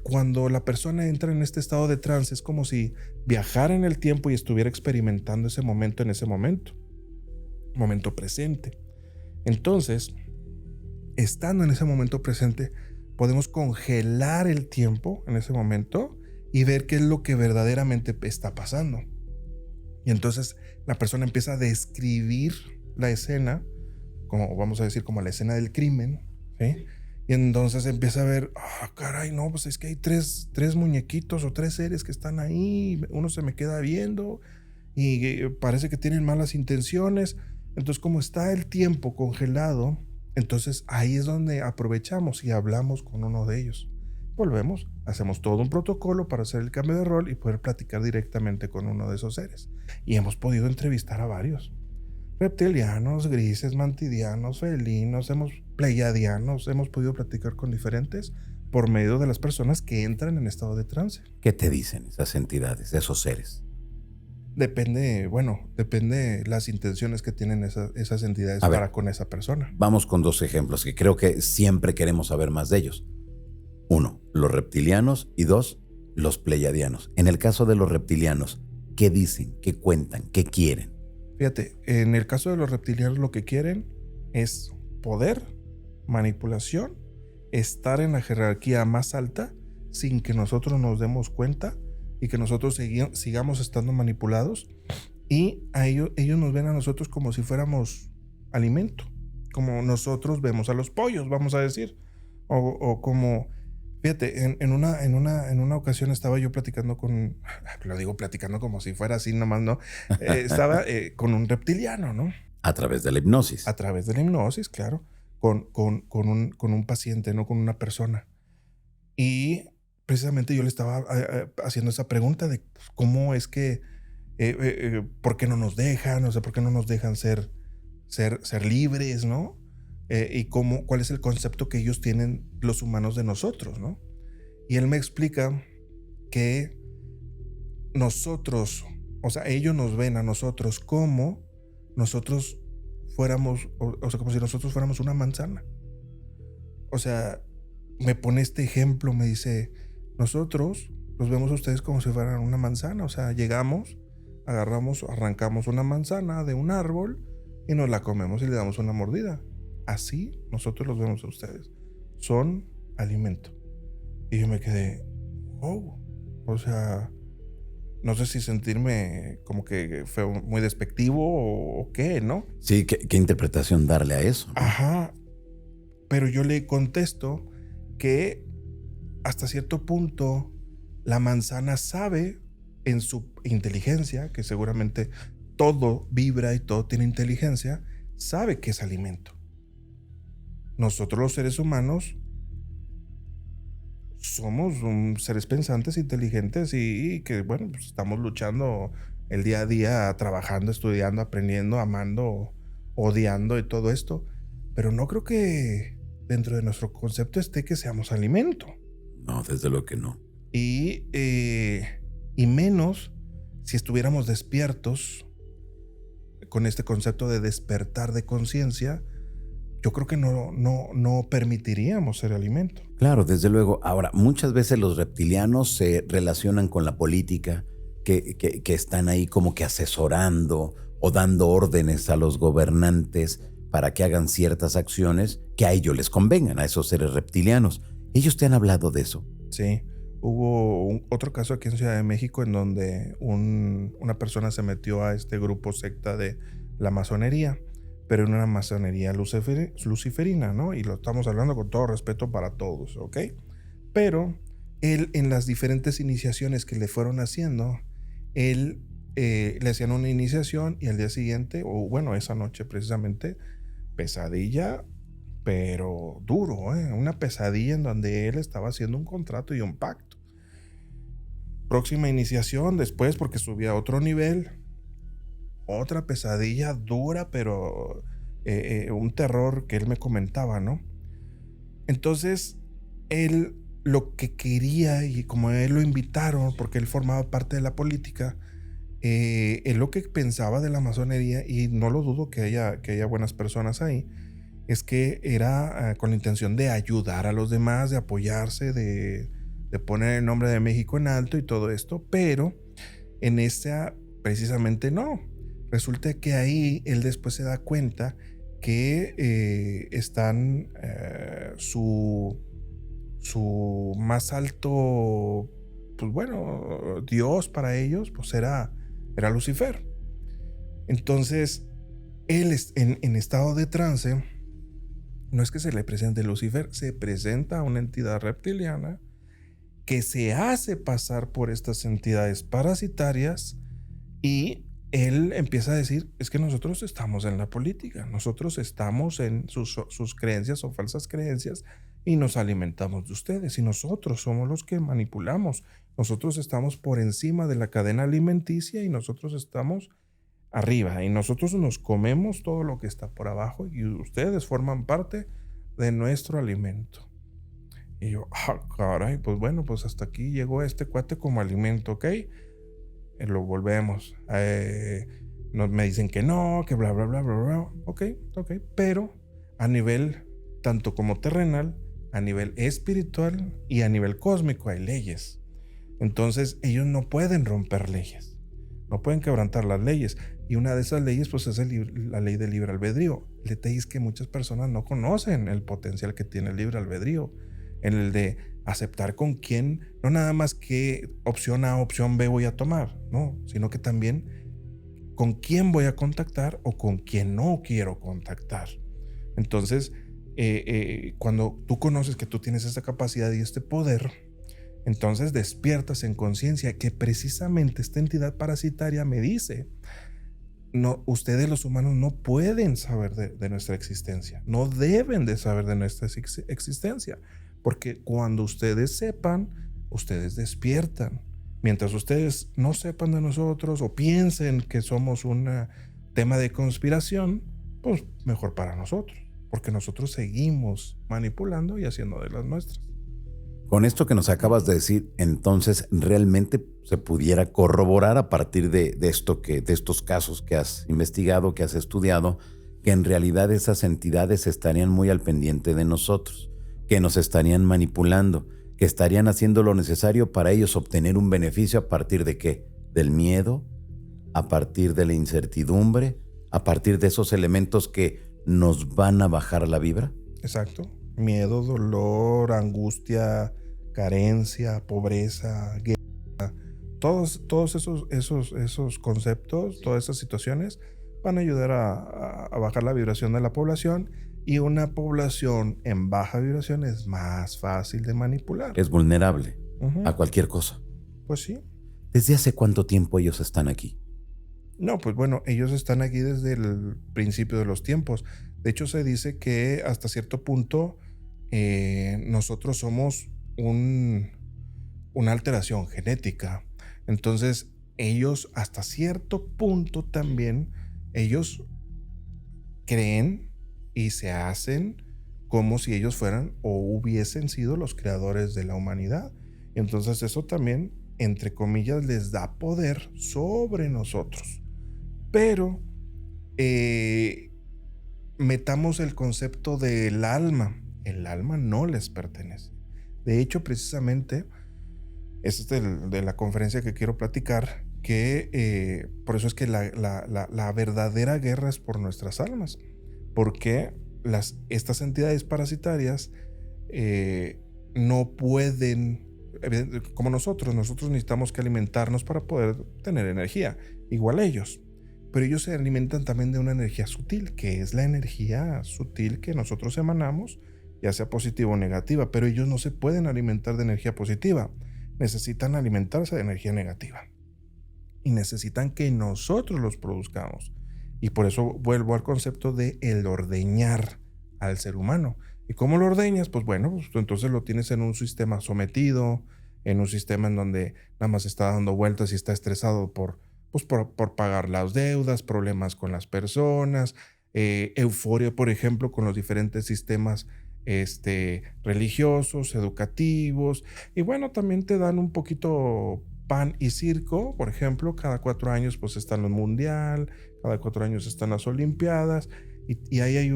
cuando la persona entra en este estado de trance es como si viajara en el tiempo y estuviera experimentando ese momento en ese momento presente. Entonces, estando en ese momento presente, podemos congelar el tiempo en ese momento y ver qué es lo que verdaderamente está pasando. Y entonces la persona empieza a describir la escena, como vamos a decir, como la escena del crimen, ¿sí? Y entonces empieza a ver, caray, no, pues es que hay tres muñequitos o tres seres que están ahí, uno se me queda viendo y parece que tienen malas intenciones. Entonces, como está el tiempo congelado, entonces ahí es donde aprovechamos y hablamos con uno de ellos. Volvemos, hacemos todo un protocolo para hacer el cambio de rol y poder platicar directamente con uno de esos seres. Y hemos podido entrevistar a varios. Reptilianos, grises, mantidianos, felinos, pleiadianos, hemos podido platicar con diferentes por medio de las personas que entran en estado de trance. ¿Qué te dicen esas entidades, esos seres? Depende las intenciones que tienen esas entidades para con esa persona. Vamos con dos ejemplos que creo que siempre queremos saber más de ellos. 1, los reptilianos, y 2, los pleiadianos. En el caso de los reptilianos, ¿qué dicen? ¿Qué cuentan? ¿Qué quieren? Fíjate, en el caso de los reptilianos lo que quieren es poder, manipulación, estar en la jerarquía más alta sin que nosotros nos demos cuenta y que nosotros sigamos estando manipulados, y a ellos nos ven a nosotros como si fuéramos alimento, como nosotros vemos a los pollos, vamos a decir, o como, fíjate, en una ocasión estaba yo platicando lo digo platicando como si fuera así nomás, ¿no? Estaba con un reptiliano, ¿no? A través de la hipnosis. A través de la hipnosis, claro, con un paciente, no con una persona. Y precisamente yo le estaba haciendo esa pregunta de cómo es que, por qué no nos dejan, o sea, por qué no nos dejan ser libres, ¿no? Y cuál es el concepto que ellos tienen, los humanos, de nosotros, ¿no? Y él me explica que nosotros, o sea, ellos nos ven a nosotros como nosotros fuéramos, o sea, como si nosotros fuéramos una manzana. O sea, me pone este ejemplo, me dice, nosotros los vemos a ustedes como si fueran una manzana. O sea, llegamos, arrancamos una manzana de un árbol y nos la comemos y le damos una mordida. Así nosotros los vemos a ustedes. Son alimento. Y yo me quedé, wow. O sea, no sé si sentirme como que fue muy despectivo o qué, ¿no? Sí, ¿qué interpretación darle a eso, ¿no? Ajá. Pero yo le contesto que hasta cierto punto la manzana sabe, en su inteligencia, que seguramente todo vibra y todo tiene inteligencia, sabe que es alimento. Nosotros los seres humanos somos seres pensantes, inteligentes y que, bueno, pues estamos luchando el día a día, trabajando, estudiando, aprendiendo, amando, odiando y todo esto. Pero no creo que dentro de nuestro concepto esté que seamos alimento. No, desde luego que no. Y menos si estuviéramos despiertos con este concepto de despertar de conciencia. Yo creo que no permitiríamos ser alimento. Claro, desde luego. Ahora, muchas veces los reptilianos se relacionan con la política, que están ahí como que asesorando o dando órdenes a los gobernantes para que hagan ciertas acciones que a ellos les convengan, a esos seres reptilianos. ¿Ellos te han hablado de eso? Sí, hubo otro caso aquí en Ciudad de México en donde una persona se metió a este grupo secta de la masonería pero en una masonería luciferina, ¿no? Y lo estamos hablando con todo respeto para todos, ¿ok? Pero él, en las diferentes iniciaciones que le fueron haciendo, él le hacían una iniciación y al día siguiente, o bueno, esa noche precisamente, pesadilla, pero duro, ¿eh? Una pesadilla en donde él estaba haciendo un contrato y un pacto. Próxima iniciación después, porque subía a otro nivel, otra pesadilla dura, pero un terror que él me comentaba, ¿no? Entonces, él lo que quería, y como él lo invitaron, porque él formaba parte de la política, él lo que pensaba de la masonería, y no lo dudo que haya buenas personas ahí, es que era con la intención de ayudar a los demás, de apoyarse, de poner el nombre de México en alto y todo esto, pero en esta precisamente no. Resulta que ahí él después se da cuenta que están su más alto, pues bueno, Dios para ellos, pues era Lucifer. Entonces, él en estado de trance, no es que se le presente Lucifer, se presenta una entidad reptiliana que se hace pasar por estas entidades parasitarias, y él empieza a decir, es que nosotros estamos en la política, nosotros estamos en sus creencias o falsas creencias y nos alimentamos de ustedes, y nosotros somos los que manipulamos, nosotros estamos por encima de la cadena alimenticia y nosotros estamos arriba, y nosotros nos comemos todo lo que está por abajo y ustedes forman parte de nuestro alimento. Y yo, caray, pues bueno, pues hasta aquí llegó este cuate como alimento, ¿ok? Lo volvemos. Me dicen que no, que bla, bla, bla, bla, bla. Ok, pero a nivel tanto como terrenal, a nivel espiritual y a nivel cósmico hay leyes. Entonces ellos no pueden romper leyes, no pueden quebrantar las leyes. Y una de esas leyes pues es la ley del libre albedrío. El detalle es que muchas personas no conocen el potencial que tiene el libre albedrío, en el de aceptar con quién, no nada más que opción A, opción B voy a tomar, no, sino que también con quién voy a contactar o con quién no quiero contactar. Entonces, cuando tú conoces que tú tienes esa capacidad y este poder, entonces despiertas en conciencia que precisamente esta entidad parasitaria me dice, no, ustedes los humanos no pueden saber de nuestra existencia, no deben de saber de nuestra existencia, porque cuando ustedes sepan, ustedes despiertan. Mientras ustedes no sepan de nosotros o piensen que somos un tema de conspiración, pues mejor para nosotros, porque nosotros seguimos manipulando y haciendo de las nuestras. Con esto que nos acabas de decir, entonces realmente se pudiera corroborar a partir de estos casos que has investigado, que has estudiado, que en realidad esas entidades estarían muy al pendiente de nosotros, que nos estarían manipulando, que estarían haciendo lo necesario para ellos obtener un beneficio a partir de ¿qué? Del miedo, a partir de la incertidumbre, a partir de esos elementos que nos van a bajar la vibra. Exacto. Miedo, dolor, angustia, carencia, pobreza, guerra. Todos esos conceptos, todas esas situaciones van a ayudar a bajar la vibración de la población, y una población en baja vibración es más fácil de manipular. Es vulnerable a cualquier cosa. Pues sí. ¿Desde hace cuánto tiempo ellos están aquí? No, pues bueno, ellos están aquí desde el principio de los tiempos. De hecho, se dice que hasta cierto punto nosotros somos una alteración genética. Entonces, ellos hasta cierto punto también, ellos creen y se hacen como si ellos fueran o hubiesen sido los creadores de la humanidad. Y entonces eso también, entre comillas, les da poder sobre nosotros. Pero metamos el concepto del alma. El alma no les pertenece. De hecho, precisamente, es de la conferencia que quiero platicar, que por eso es que la verdadera guerra es por nuestras almas. Porque estas entidades parasitarias no pueden, como nosotros necesitamos que alimentarnos para poder tener energía, igual ellos. pero ellos se alimentan también de una energía sutil, que es la energía sutil que nosotros emanamos, ya sea positiva o negativa, pero ellos no se pueden alimentar de energía positiva, necesitan alimentarse de energía negativa y necesitan que nosotros los produzcamos. Y por eso vuelvo al concepto de el ordeñar al ser humano. ¿Y cómo lo ordeñas? Pues bueno, pues entonces lo tienes en un sistema sometido, en un sistema en donde nada más está dando vueltas y está estresado por pagar las deudas, problemas con las personas, euforia, por ejemplo, con los diferentes sistemas religiosos, educativos. Y bueno, también te dan un poquito pan y circo. Por ejemplo, cada 4 años pues están los mundial, cada 4 años están las olimpiadas, y ahí hay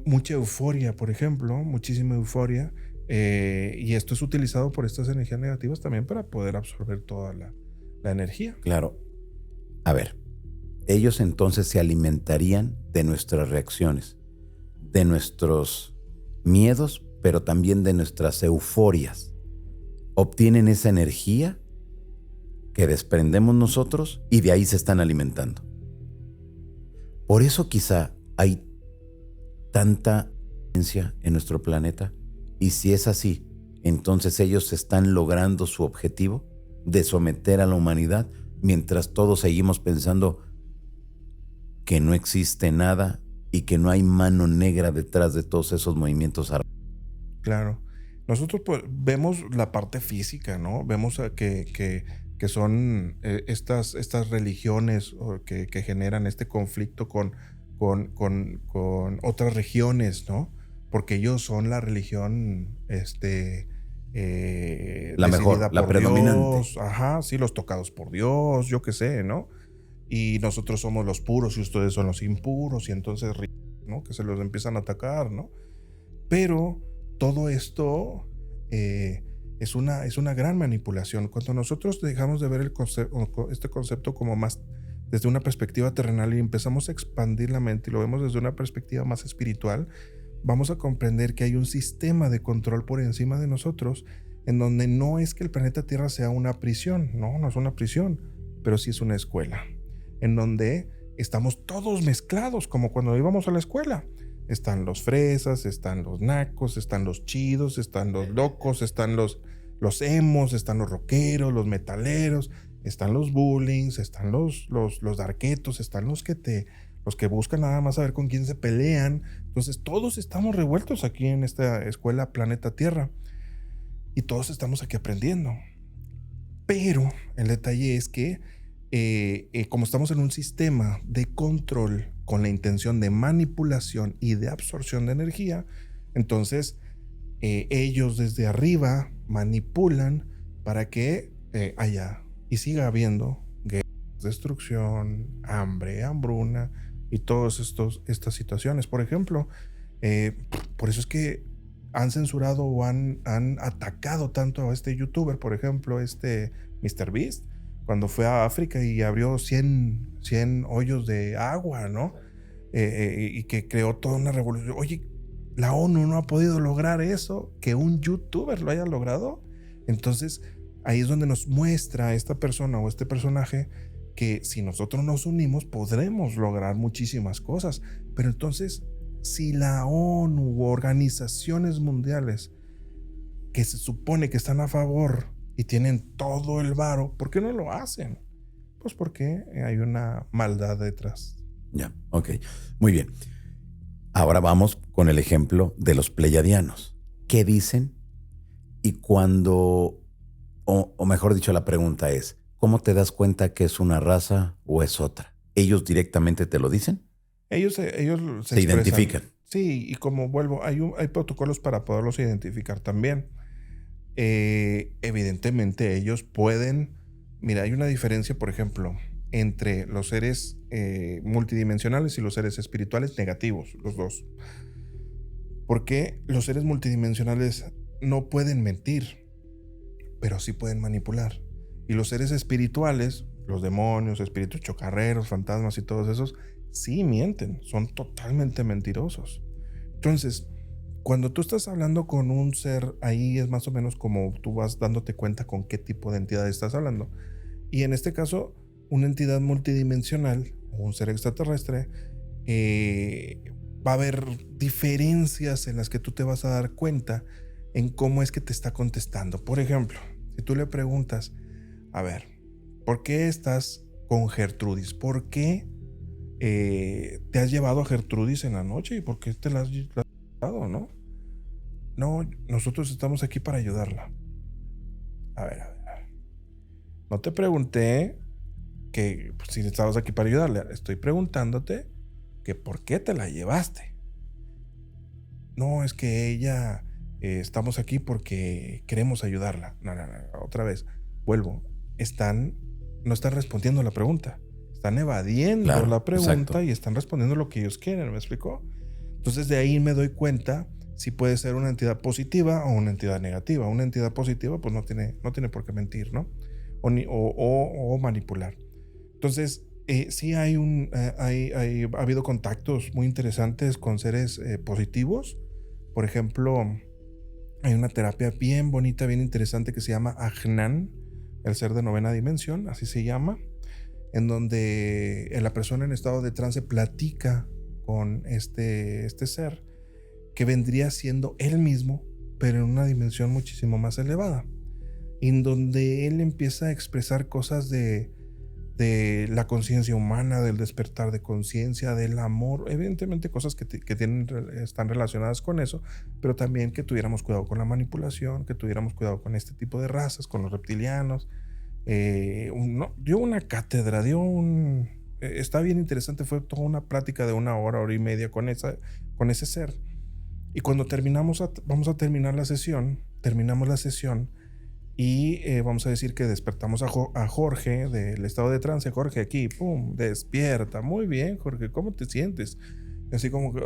mucha euforia, por ejemplo, muchísima euforia, y esto es utilizado por estas energías negativas también para poder absorber toda la energía. Claro. A ver, ellos entonces se alimentarían de nuestras reacciones, de nuestros miedos, pero también de nuestras euforias. Obtienen esa energía que desprendemos nosotros y de ahí se están alimentando. Por eso quizá hay tanta violencia en nuestro planeta, y si es así, entonces ellos están logrando su objetivo de someter a la humanidad, mientras todos seguimos pensando que no existe nada y que no hay mano negra detrás de todos esos movimientos armados. Claro. Nosotros pues, vemos la parte física, ¿no? Vemos que son estas religiones que generan este conflicto con otras regiones, ¿no? Porque ellos son la religión la mejor, decidida la por predominante. Dios. Ajá, sí, los tocados por Dios, yo qué sé, ¿no? Y nosotros somos los puros y ustedes son los impuros, y entonces, ¿no? Que se los empiezan a atacar, ¿no? Pero todo esto es una gran manipulación. Cuando nosotros dejamos de ver este concepto como más desde una perspectiva terrenal y empezamos a expandir la mente y lo vemos desde una perspectiva más espiritual, vamos a comprender que hay un sistema de control por encima de nosotros, en donde no es que el planeta Tierra sea una prisión, no es una prisión, pero sí es una escuela, en donde estamos todos mezclados, como cuando íbamos a la escuela. Están los fresas, están los nacos, están los chidos, están los locos, están los emos, están los rockeros, los metaleros, están los bullings, están los darketos, están los que buscan nada más saber con quién se pelean. Entonces todos estamos revueltos aquí en esta escuela Planeta Tierra y todos estamos aquí aprendiendo. Pero el detalle es que como estamos en un sistema de control con la intención de manipulación y de absorción de energía, entonces ellos desde arriba manipulan para que haya y siga habiendo guerras, destrucción, hambre, hambruna y todas estas situaciones. Por ejemplo, por eso es que han censurado o han atacado tanto a este youtuber, por ejemplo, MrBeast, cuando fue a África y abrió 100 hoyos de agua, ¿no? Y que creó toda una revolución. Oye, la ONU no ha podido lograr eso, que un youtuber lo haya logrado. Entonces, ahí es donde nos muestra esta persona o este personaje que si nosotros nos unimos podremos lograr muchísimas cosas. Pero entonces, si la ONU u organizaciones mundiales que se supone que están a favor y tienen todo el varo, ¿por qué no lo hacen? Pues porque hay una maldad detrás. Ya, ok. Muy bien. Ahora vamos con el ejemplo de los pleyadianos. ¿Qué dicen? Y cuando, o mejor dicho, la pregunta es, ¿cómo te das cuenta que es una raza o es otra? ¿Ellos directamente te lo dicen? Ellos se identifican. Sí, y como vuelvo, hay protocolos para poderlos identificar también. Evidentemente ellos pueden, mira, hay una diferencia, por ejemplo, entre los seres multidimensionales y los seres espirituales negativos, los dos. Porque los seres multidimensionales no pueden mentir, pero sí pueden manipular. Y los seres espirituales, los demonios, espíritus chocarreros, fantasmas y todos esos, sí mienten, son totalmente mentirosos. Entonces, cuando tú estás hablando con un ser, ahí es más o menos como tú vas dándote cuenta con qué tipo de entidad estás hablando. Y en este caso, una entidad multidimensional o un ser extraterrestre, va a haber diferencias en las que tú te vas a dar cuenta en cómo es que te está contestando. Por ejemplo, si tú le preguntas, a ver, ¿por qué estás con Gertrudis? ¿Por qué te has llevado a Gertrudis en la noche? ¿Y por qué te la has llevado, no? No, nosotros estamos aquí para ayudarla. A ver. No te pregunté que pues, si estabas aquí para ayudarle. Estoy preguntándote que por qué te la llevaste. No, es que ella... estamos aquí porque queremos ayudarla. No, otra vez. Vuelvo. No están respondiendo la pregunta. Están evadiendo la pregunta, exacto, y están respondiendo lo que ellos quieren. ¿Me explicó? Entonces de ahí me doy cuenta si puede ser una entidad positiva o una entidad negativa. Una entidad positiva pues no tiene por qué mentir, ¿no? O manipular. Entonces sí ha habido contactos muy interesantes con seres positivos. Por ejemplo, hay una terapia bien bonita, bien interesante que se llama Ajnan, el ser de novena dimensión, así se llama, en donde la persona en estado de trance platica con este ser que vendría siendo él mismo, pero en una dimensión muchísimo más elevada, en donde él empieza a expresar cosas de la conciencia humana, del despertar de conciencia, del amor, evidentemente cosas que están relacionadas con eso, pero también que tuviéramos cuidado con la manipulación, que tuviéramos cuidado con este tipo de razas, con los reptilianos. Dio una cátedra, está bien interesante, fue toda una plática de 1 hora, 1 hora y media con ese ser. Y cuando terminamos terminamos la sesión y vamos a decir que despertamos a Jorge del estado de trance. Jorge, aquí, pum, despierta. Muy bien, Jorge, ¿cómo te sientes? Y así como que...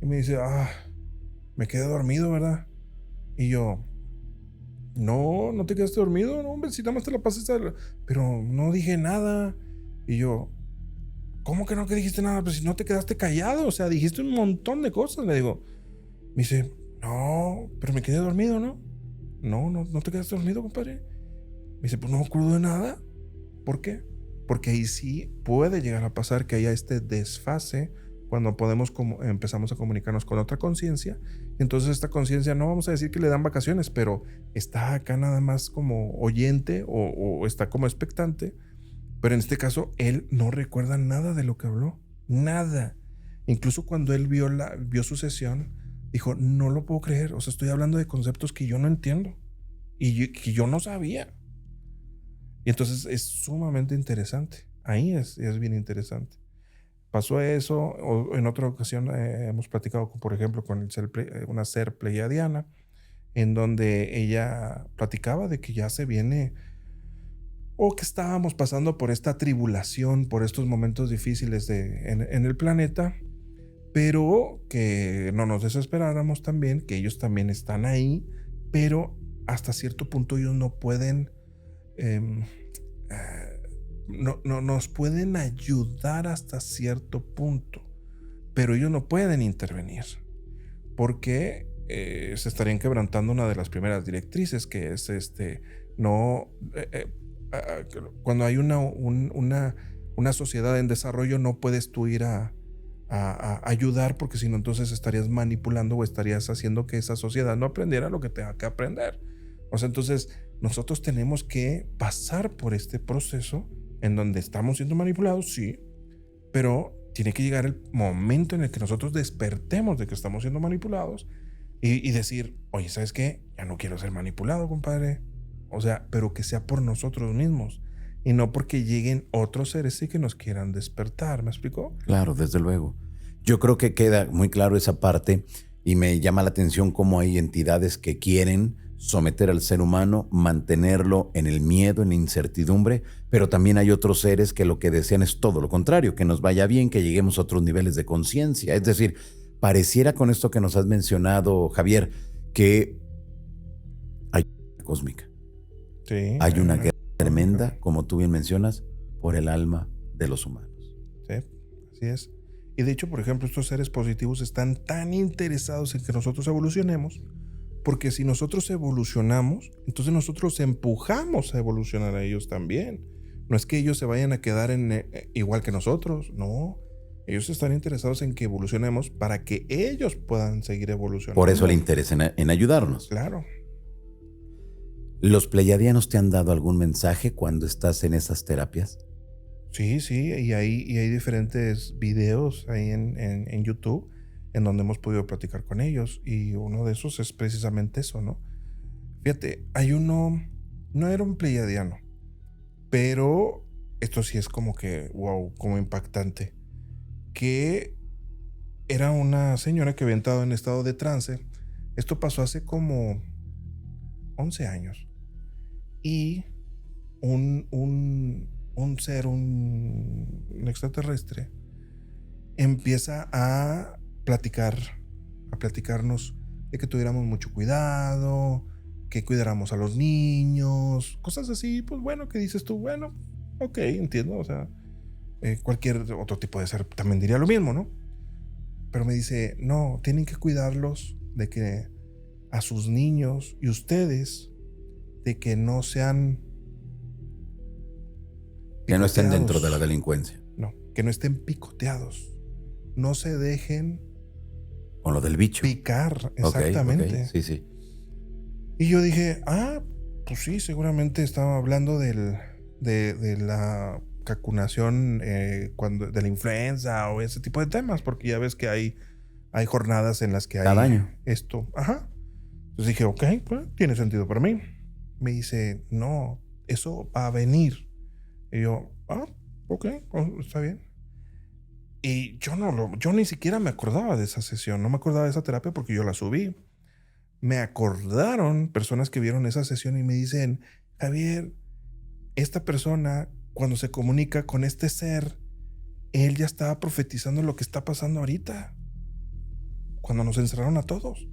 y me dice, me quedé dormido, ¿verdad? Y yo... No te quedaste dormido, no, hombre, si nada más te la pasaste, pero no dije nada. Y yo, ¿cómo que no que dijiste nada? Pues si no te quedaste callado, o sea, dijiste un montón de cosas. Le digo, me dice, no, pero me quedé dormido, ¿no? No te quedaste dormido, compadre. Me dice, pues no me acuerdo de nada. ¿Por qué? Porque ahí sí puede llegar a pasar que haya este desfase cuando empezamos a comunicarnos con otra conciencia. Y entonces esta conciencia, no vamos a decir que le dan vacaciones, pero está acá nada más como oyente o está como expectante. Pero en este caso, él no recuerda nada de lo que habló. Nada. Incluso cuando él vio su sesión, dijo, no lo puedo creer. O sea, estoy hablando de conceptos que yo no entiendo y que yo no sabía. Y entonces es sumamente interesante. Ahí es bien interesante. Pasó eso, o en otra ocasión hemos platicado, por ejemplo, con una ser pleiadiana, en donde ella platicaba de que ya se viene, o que estábamos pasando por esta tribulación, por estos momentos difíciles en el planeta, pero que no nos desesperáramos también, que ellos también están ahí, pero hasta cierto punto ellos no pueden... No nos pueden ayudar hasta cierto punto, pero ellos no pueden intervenir porque se estarían quebrantando una de las primeras directrices, que es cuando hay una sociedad en desarrollo, no puedes tú ir a ayudar, porque si no entonces estarías manipulando o estarías haciendo que esa sociedad no aprendiera lo que tenga que aprender. O sea, entonces nosotros tenemos que pasar por este proceso en donde estamos siendo manipulados, sí, pero tiene que llegar el momento en el que nosotros despertemos de que estamos siendo manipulados y decir, oye, ¿sabes qué? Ya no quiero ser manipulado, compadre. O sea, pero que sea por nosotros mismos y no porque lleguen otros seres y que nos quieran despertar. ¿Me explicó? Claro, desde luego. Yo creo que queda muy claro esa parte y me llama la atención cómo hay entidades que quieren someter al ser humano, mantenerlo en el miedo, en la incertidumbre, pero también hay otros seres que lo que desean es todo lo contrario, que nos vaya bien, que lleguemos a otros niveles de conciencia. Es decir, pareciera con esto que nos has mencionado, Javier, que hay una cósmica. Sí, hay una guerra tremenda, como tú bien mencionas, por el alma de los humanos. Sí, así es. Y de hecho, por ejemplo, estos seres positivos están tan interesados en que nosotros evolucionemos, porque si nosotros evolucionamos, entonces nosotros empujamos a evolucionar a ellos también. No es que ellos se vayan a quedar igual que nosotros, no. Ellos están interesados en que evolucionemos para que ellos puedan seguir evolucionando. Por eso el interés en ayudarnos. Claro. ¿Los pleiadianos te han dado algún mensaje cuando estás en esas terapias? Sí, y hay diferentes videos ahí en YouTube en donde hemos podido platicar con ellos, y uno de esos es precisamente eso, ¿no? Fíjate, hay uno, no era un pleiadiano, pero esto sí es como que, wow, como impactante, que era una señora que había entrado en estado de trance. Esto pasó hace como 11 años, y un ser, un extraterrestre, empieza a platicarnos de que tuviéramos mucho cuidado, que cuidáramos a los niños, cosas así. Pues bueno, ¿qué dices tú? Bueno, ok, entiendo, o sea, cualquier otro tipo de ser también diría lo mismo, ¿no? Pero me dice, no, tienen que cuidarlos de que a sus niños y ustedes, de que no sean Que no estén picoteados. dentro de la delincuencia. No, que no estén picoteados. No se dejen Con lo del bicho. picar, exactamente. Ok, sí. Y yo dije, pues sí, seguramente estaba hablando de la vacunación de la influenza o ese tipo de temas, porque ya ves que hay jornadas en las que hay Cada año. esto. Ajá. Entonces dije, ok, pues tiene sentido para mí. Me dice, no, eso va a venir. Y yo, ok, está bien. Y yo ni siquiera me acordaba de esa sesión, no me acordaba de esa terapia porque yo la subí. Me acordaron personas que vieron esa sesión y me dicen, Javier, esta persona cuando se comunica con este ser, él ya estaba profetizando lo que está pasando ahorita, cuando nos encerraron a todos.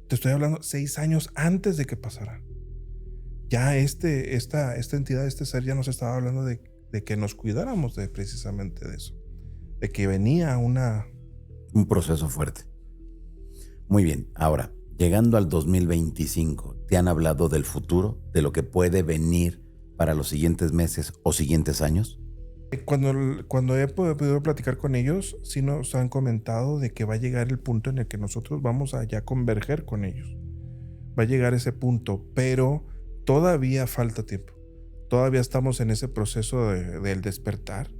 Te estoy hablando 6 años antes de que pasara. Ya esta entidad, este ser ya nos estaba hablando de que nos cuidáramos precisamente de eso, de que venía un proceso fuerte. Muy bien, ahora, llegando al 2025, ¿te han hablado del futuro, de lo que puede venir para los siguientes meses o siguientes años? Cuando he podido platicar con ellos, sí nos han comentado de que va a llegar el punto en el que nosotros vamos a ya converger con ellos. Va a llegar ese punto, pero todavía falta tiempo. Todavía estamos en ese proceso del despertar,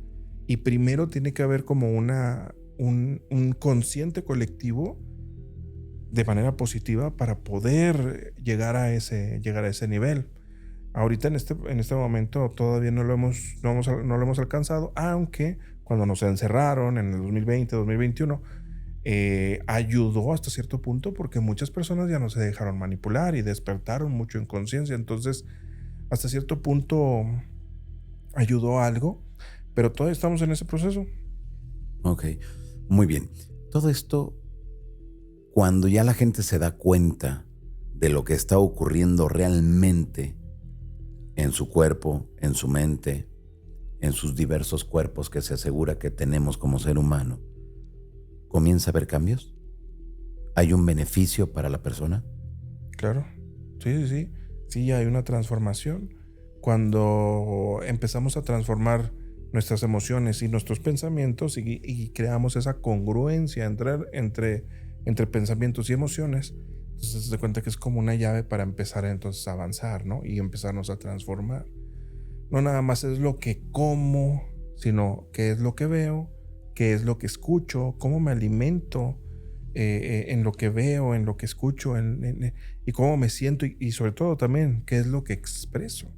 y primero tiene que haber como un consciente colectivo de manera positiva para poder llegar a ese nivel. Ahorita en este momento todavía no lo hemos alcanzado, aunque cuando nos encerraron en el 2020, 2021, ayudó hasta cierto punto, porque muchas personas ya no se dejaron manipular y despertaron mucho en conciencia. Entonces, hasta cierto punto ayudó algo, pero todavía estamos en ese proceso. Ok, muy bien. Todo esto, cuando ya la gente se da cuenta de lo que está ocurriendo realmente en su cuerpo, en su mente, en sus diversos cuerpos que se asegura que tenemos como ser humano, ¿comienza a haber cambios? ¿Hay un beneficio para la persona? Claro, sí. Sí, hay una transformación. Cuando empezamos a transformar nuestras emociones y nuestros pensamientos y creamos esa congruencia entre pensamientos y emociones, entonces se da cuenta que es como una llave para empezar entonces a avanzar, ¿no? Y empezarnos a transformar. No nada más es lo que como, sino qué es lo que veo, qué es lo que escucho, cómo me alimento en lo que veo, en lo que escucho, y cómo me siento, y sobre todo también qué es lo que expreso.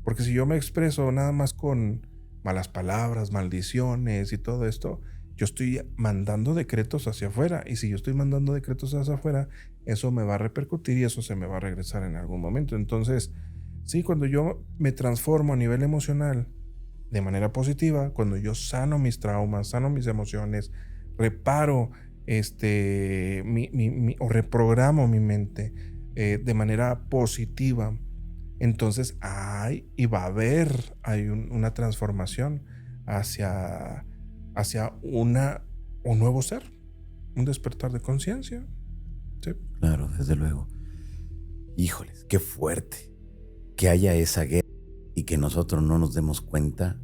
Porque si yo me expreso nada más con malas palabras, maldiciones y todo esto, yo estoy mandando decretos hacia afuera. Y si yo estoy mandando decretos hacia afuera, eso me va a repercutir y eso se me va a regresar en algún momento. Entonces, sí, cuando yo me transformo a nivel emocional de manera positiva, cuando yo sano mis traumas, sano mis emociones, reparo o reprogramo mi mente de manera positiva, entonces hay una transformación hacia un nuevo ser, un despertar de conciencia. ¿Sí? Claro, desde luego. Híjoles, qué fuerte que haya esa guerra y y que nosotros no nos demos cuenta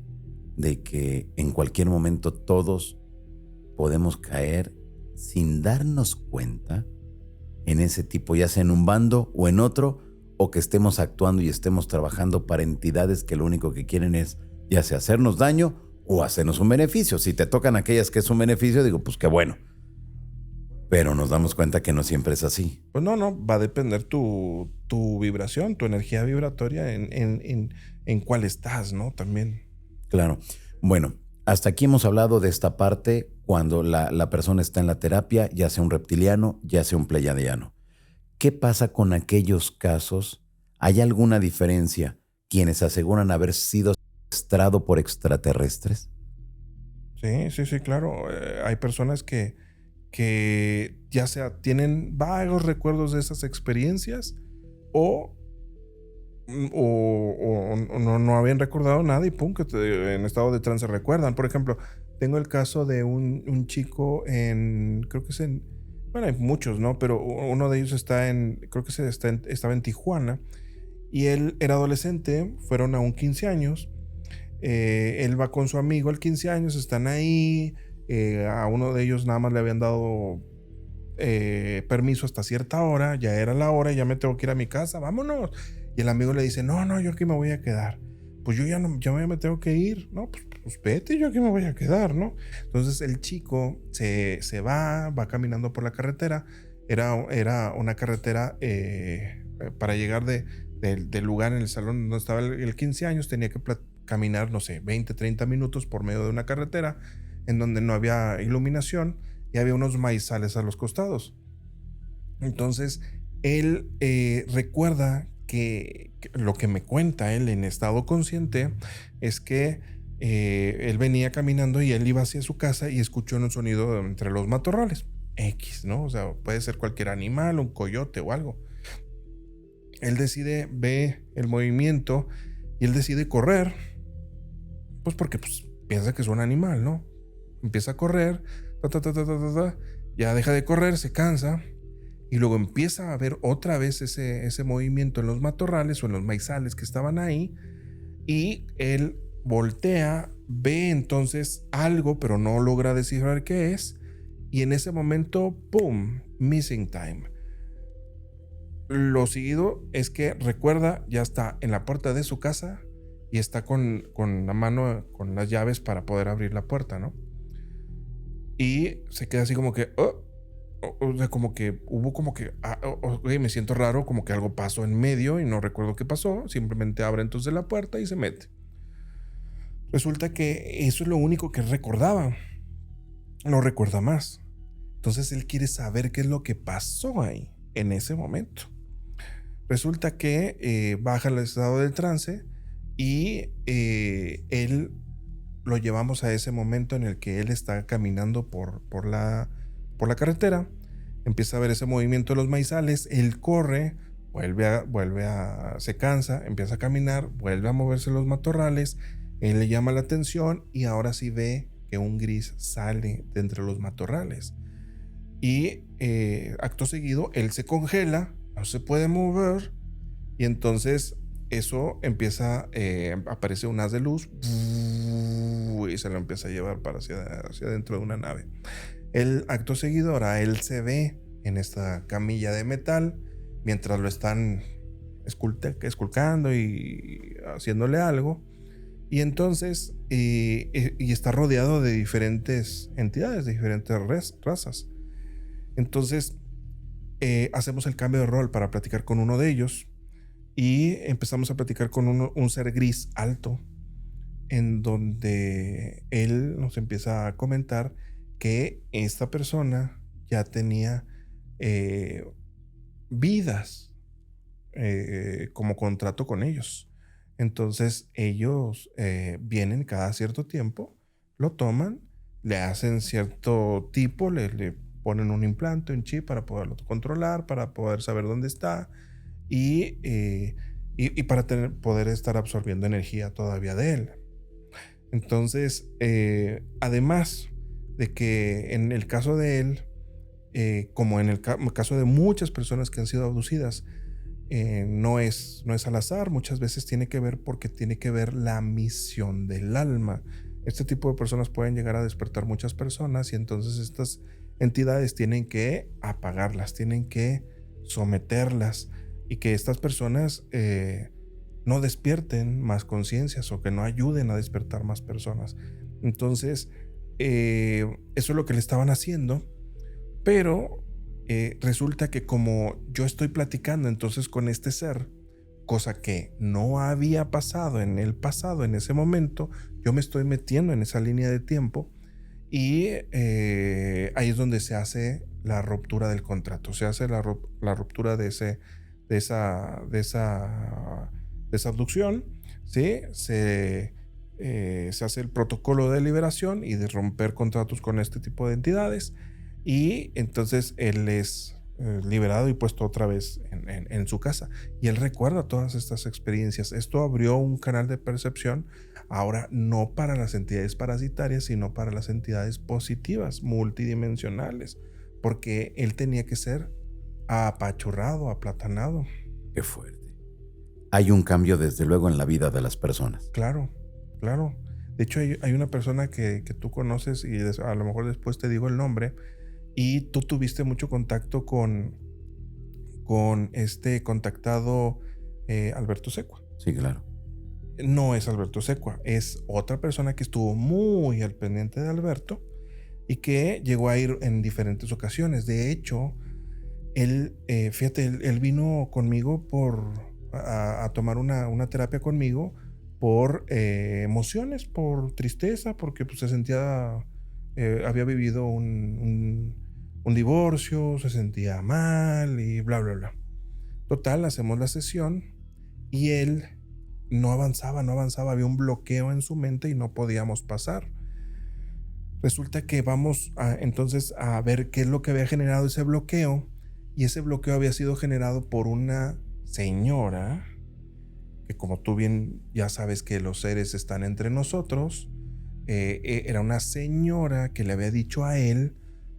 de que en cualquier momento todos podemos caer sin darnos cuenta en ese tipo, ya sea en un bando o en otro, o que estemos actuando y estemos trabajando para entidades que lo único que quieren es ya sea hacernos daño o hacernos un beneficio. Si te tocan aquellas que es un beneficio, digo, pues qué bueno. Pero nos damos cuenta que no siempre es así. Pues no, va a depender tu vibración, tu energía vibratoria en cuál estás, ¿no? También. Claro. Bueno, hasta aquí hemos hablado de esta parte cuando la persona está en la terapia, ya sea un reptiliano, ya sea un pleiadiano. ¿Qué pasa con aquellos casos? ¿Hay alguna diferencia quienes aseguran haber sido secuestrados por extraterrestres? Sí, claro. Hay personas que ya sea tienen vagos recuerdos de esas experiencias o no habían recordado nada y pum, en estado de trance recuerdan. Por ejemplo, tengo el caso de un chico creo que bueno, hay muchos, ¿no? Pero uno de ellos creo que estaba en Tijuana y él era adolescente, fueron a un 15 años. Él va con su amigo al 15 años, están ahí. A uno de ellos nada más le habían dado permiso hasta cierta hora, ya era la hora, ya me tengo que ir a mi casa, vámonos. Y el amigo le dice, no, yo aquí me voy a quedar. Pues yo ya me tengo que ir, ¿no? Pues vete, yo aquí me voy a quedar, ¿no? Entonces el chico se va caminando por la carretera. Era una carretera para llegar del lugar en el salón donde estaba el 15 años, tenía que caminar, no sé, 20, 30 minutos por medio de una carretera en donde no había iluminación y había unos maizales a los costados. Entonces, él recuerda que lo que me cuenta él en estado consciente es que él venía caminando y él iba hacia su casa y escuchó un sonido entre los matorrales. X, ¿no? O sea, puede ser cualquier animal, un coyote o algo. Él ve el movimiento y él decide correr, pues porque piensa que es un animal, ¿no? Empieza a correr, ya deja de correr, se cansa y luego empieza a ver otra vez ese movimiento en los matorrales o en los maizales que estaban ahí y él voltea, ve entonces algo pero no logra descifrar qué es y en ese momento, ¡pum!, missing time. Lo seguido es que recuerda, ya está en la puerta de su casa y está con la mano, con las llaves para poder abrir la puerta, ¿no? Y se queda así como que, o sea, como que hubo como que, me siento raro, como que algo pasó en medio y no recuerdo qué pasó. Simplemente abre entonces la puerta y se mete. Resulta que eso es lo único que recordaba. No recuerda más. Entonces él quiere saber qué es lo que pasó ahí en ese momento. Resulta que baja el estado del trance y él lo llevamos a ese momento en el que él está caminando por la carretera, empieza a ver ese movimiento de los maizales, él corre, se cansa, empieza a caminar, vuelve a moverse los matorrales, él le llama la atención y ahora sí ve que un gris sale de entre los matorrales y acto seguido él se congela, no se puede mover y entonces eso empieza, aparece un haz de luz y se lo empieza a llevar para hacia dentro de una nave. El acto seguido, ahora él se ve en esta camilla de metal mientras lo están esculcando y haciéndole algo. Y entonces y está rodeado de diferentes entidades, de diferentes razas. Entonces hacemos el cambio de rol para platicar con uno de ellos y empezamos a platicar con un ser gris alto, en donde él nos empieza a comentar que esta persona ya tenía vidas como contrato con ellos. Entonces ellos vienen cada cierto tiempo, lo toman, le hacen cierto tipo, le ponen un implante, un chip para poderlo controlar, para poder saber dónde está y para poder estar absorbiendo energía todavía de él. Entonces, además de que en el caso de él, como en el caso de muchas personas que han sido abducidas, no es al azar, muchas veces tiene que ver porque tiene que ver la misión del alma. Este tipo de personas pueden llegar a despertar muchas personas y entonces estas entidades tienen que apagarlas, tienen que someterlas y que estas personas no despierten más conciencias o que no ayuden a despertar más personas. Entonces, eso es lo que le estaban haciendo, pero resulta que como yo estoy platicando entonces con este ser, cosa que no había pasado en el pasado, en ese momento, yo me estoy metiendo en esa línea de tiempo y ahí es donde se hace la ruptura del contrato, se hace la ruptura de esa abducción, ¿sí? Se hace el protocolo de liberación y de romper contratos con este tipo de entidades y entonces él es liberado y puesto otra vez en su casa y él recuerda todas estas experiencias. Esto abrió un canal de percepción ahora no para las entidades parasitarias sino para las entidades positivas multidimensionales, porque él tenía que ser apachurrado, aplatanado. Qué fuerte. Hay un cambio desde luego en la vida de las personas. Claro, claro. De hecho hay una persona que tú conoces y a lo mejor después te digo el nombre, y tú tuviste mucho contacto con este contactado Alberto Secua. Sí, claro. No es Alberto Secua, es otra persona que estuvo muy al pendiente de Alberto y que llegó a ir en diferentes ocasiones. De hecho, él, fíjate, él vino conmigo a tomar una terapia conmigo por emociones, por tristeza, porque pues, se sentía, había vivido un divorcio, se sentía mal y bla, bla, bla. Total, hacemos la sesión y él no avanzaba, había un bloqueo en su mente y no podíamos pasar. Resulta que vamos entonces a ver qué es lo que había generado ese bloqueo, y ese bloqueo había sido generado por una señora que, como tú bien ya sabes que los seres están entre nosotros, era una señora que le había dicho a él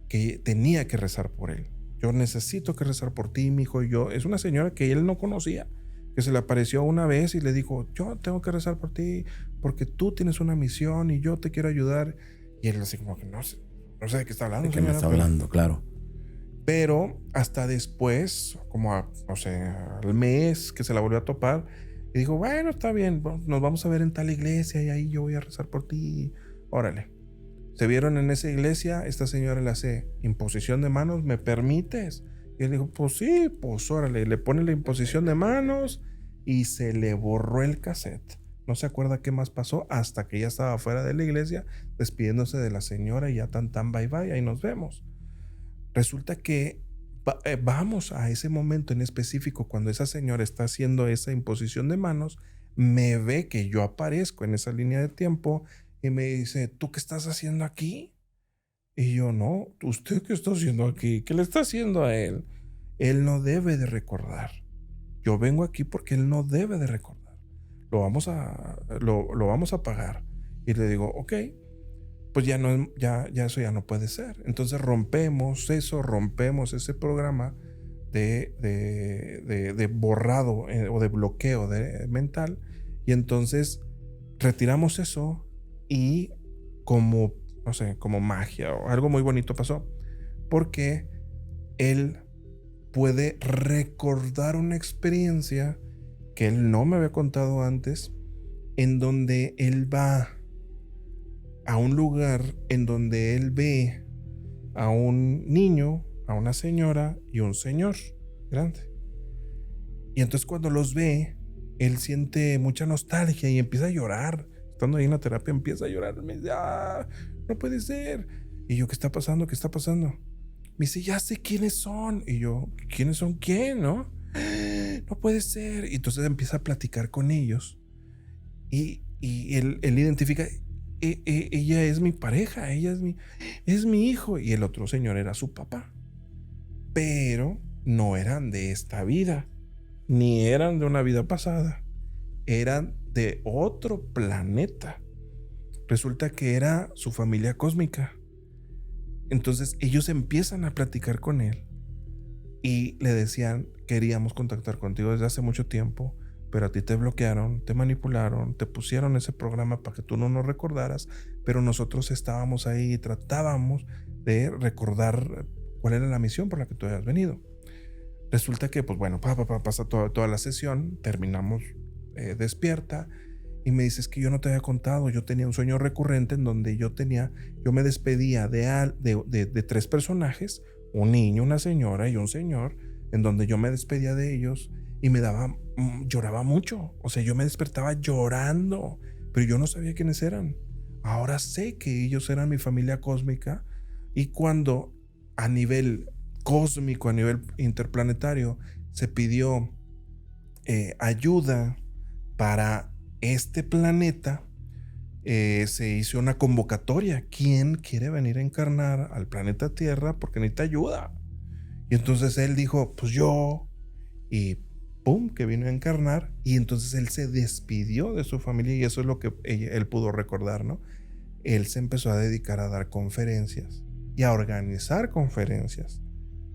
que tenía que rezar por él. Yo necesito que rezar por ti, mi hijo. Es una señora que él no conocía, que se le apareció una vez y le dijo, yo tengo que rezar por ti porque tú tienes una misión y yo te quiero ayudar. Y él así como que no sé de qué está hablando. ¿De qué me está hablando? Claro. Pero hasta después, como no sé, al mes que se la volvió a topar, y dijo, bueno, está bien, nos vamos a ver en tal iglesia y ahí yo voy a rezar por ti. Órale. Se vieron en esa iglesia, esta señora le hace imposición de manos, ¿me permites? Y él dijo, pues sí, pues órale, le pone la imposición de manos y se le borró el cassette. No se acuerda qué más pasó hasta que ya estaba fuera de la iglesia despidiéndose de la señora y ya tan bye bye, ahí nos vemos. Resulta que vamos a ese momento en específico cuando esa señora está haciendo esa imposición de manos, me ve que yo aparezco en esa línea de tiempo y me dice, ¿tú qué estás haciendo aquí? Y yo, no, ¿usted qué está haciendo aquí? ¿Qué le está haciendo a él? Él no debe de recordar. Yo vengo aquí porque él no debe de recordar. Lo vamos a pagar. Y le digo, ok, pues ya eso ya no puede ser. Entonces rompemos ese programa de borrado o de bloqueo mental. Y entonces retiramos eso y como, no sé, como magia o algo muy bonito pasó. Porque él puede recordar una experiencia que él no me había contado antes, en donde él va a un lugar en donde él ve a un niño, a una señora y un señor grande. Y entonces cuando los ve, él siente mucha nostalgia y empieza a llorar. Estando ahí en la terapia empieza a llorar. Me dice, no puede ser. Y yo, ¿qué está pasando? ¿Qué está pasando? Me dice, ya sé quiénes son. Y yo, ¿quiénes son quién? ¿No? No puede ser. Y entonces empieza a platicar con ellos. Y él identifica, ella es mi pareja, es mi hijo. Y el otro señor era su papá. Pero no eran de esta vida, ni eran de una vida pasada. Eran de otro planeta. Resulta que era su familia cósmica. Entonces ellos empiezan a platicar con él y le decían, queríamos contactar contigo desde hace mucho tiempo, pero a ti te bloquearon, te manipularon, te pusieron ese programa para que tú no nos recordaras, pero nosotros estábamos ahí y tratábamos de recordar cuál era la misión por la que tú habías venido. Resulta que, pues bueno, pasa toda la sesión, terminamos despierta, y me dices que yo no te había contado, yo tenía un sueño recurrente en donde yo me despedía de 3 personajes, un niño, una señora y un señor, en donde yo me despedía de ellos y lloraba mucho. O sea, yo me despertaba llorando, pero yo no sabía quiénes eran. Ahora sé que ellos eran mi familia cósmica, y cuando a nivel cósmico, a nivel interplanetario, se pidió ayuda para este planeta, se hizo una convocatoria. ¿Quién quiere venir a encarnar al planeta Tierra porque necesita ayuda? Y entonces él dijo, pues yo, y pum, que vino a encarnar, y entonces él se despidió de su familia, y eso es lo que él pudo recordar, ¿no? Él se empezó a dedicar a dar conferencias y a organizar conferencias,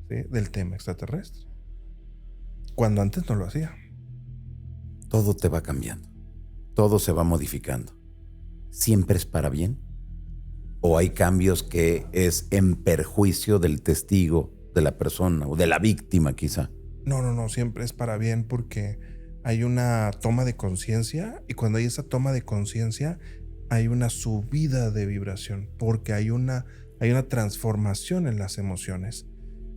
¿sí?, del tema extraterrestre, cuando antes no lo hacía. Todo te va cambiando, todo se va modificando. ¿Siempre es para bien? ¿O hay cambios que es en perjuicio del testigo, de la persona o de la víctima quizá? No, siempre es para bien, porque hay una toma de conciencia, y cuando hay esa toma de conciencia hay una subida de vibración, porque hay una transformación en las emociones,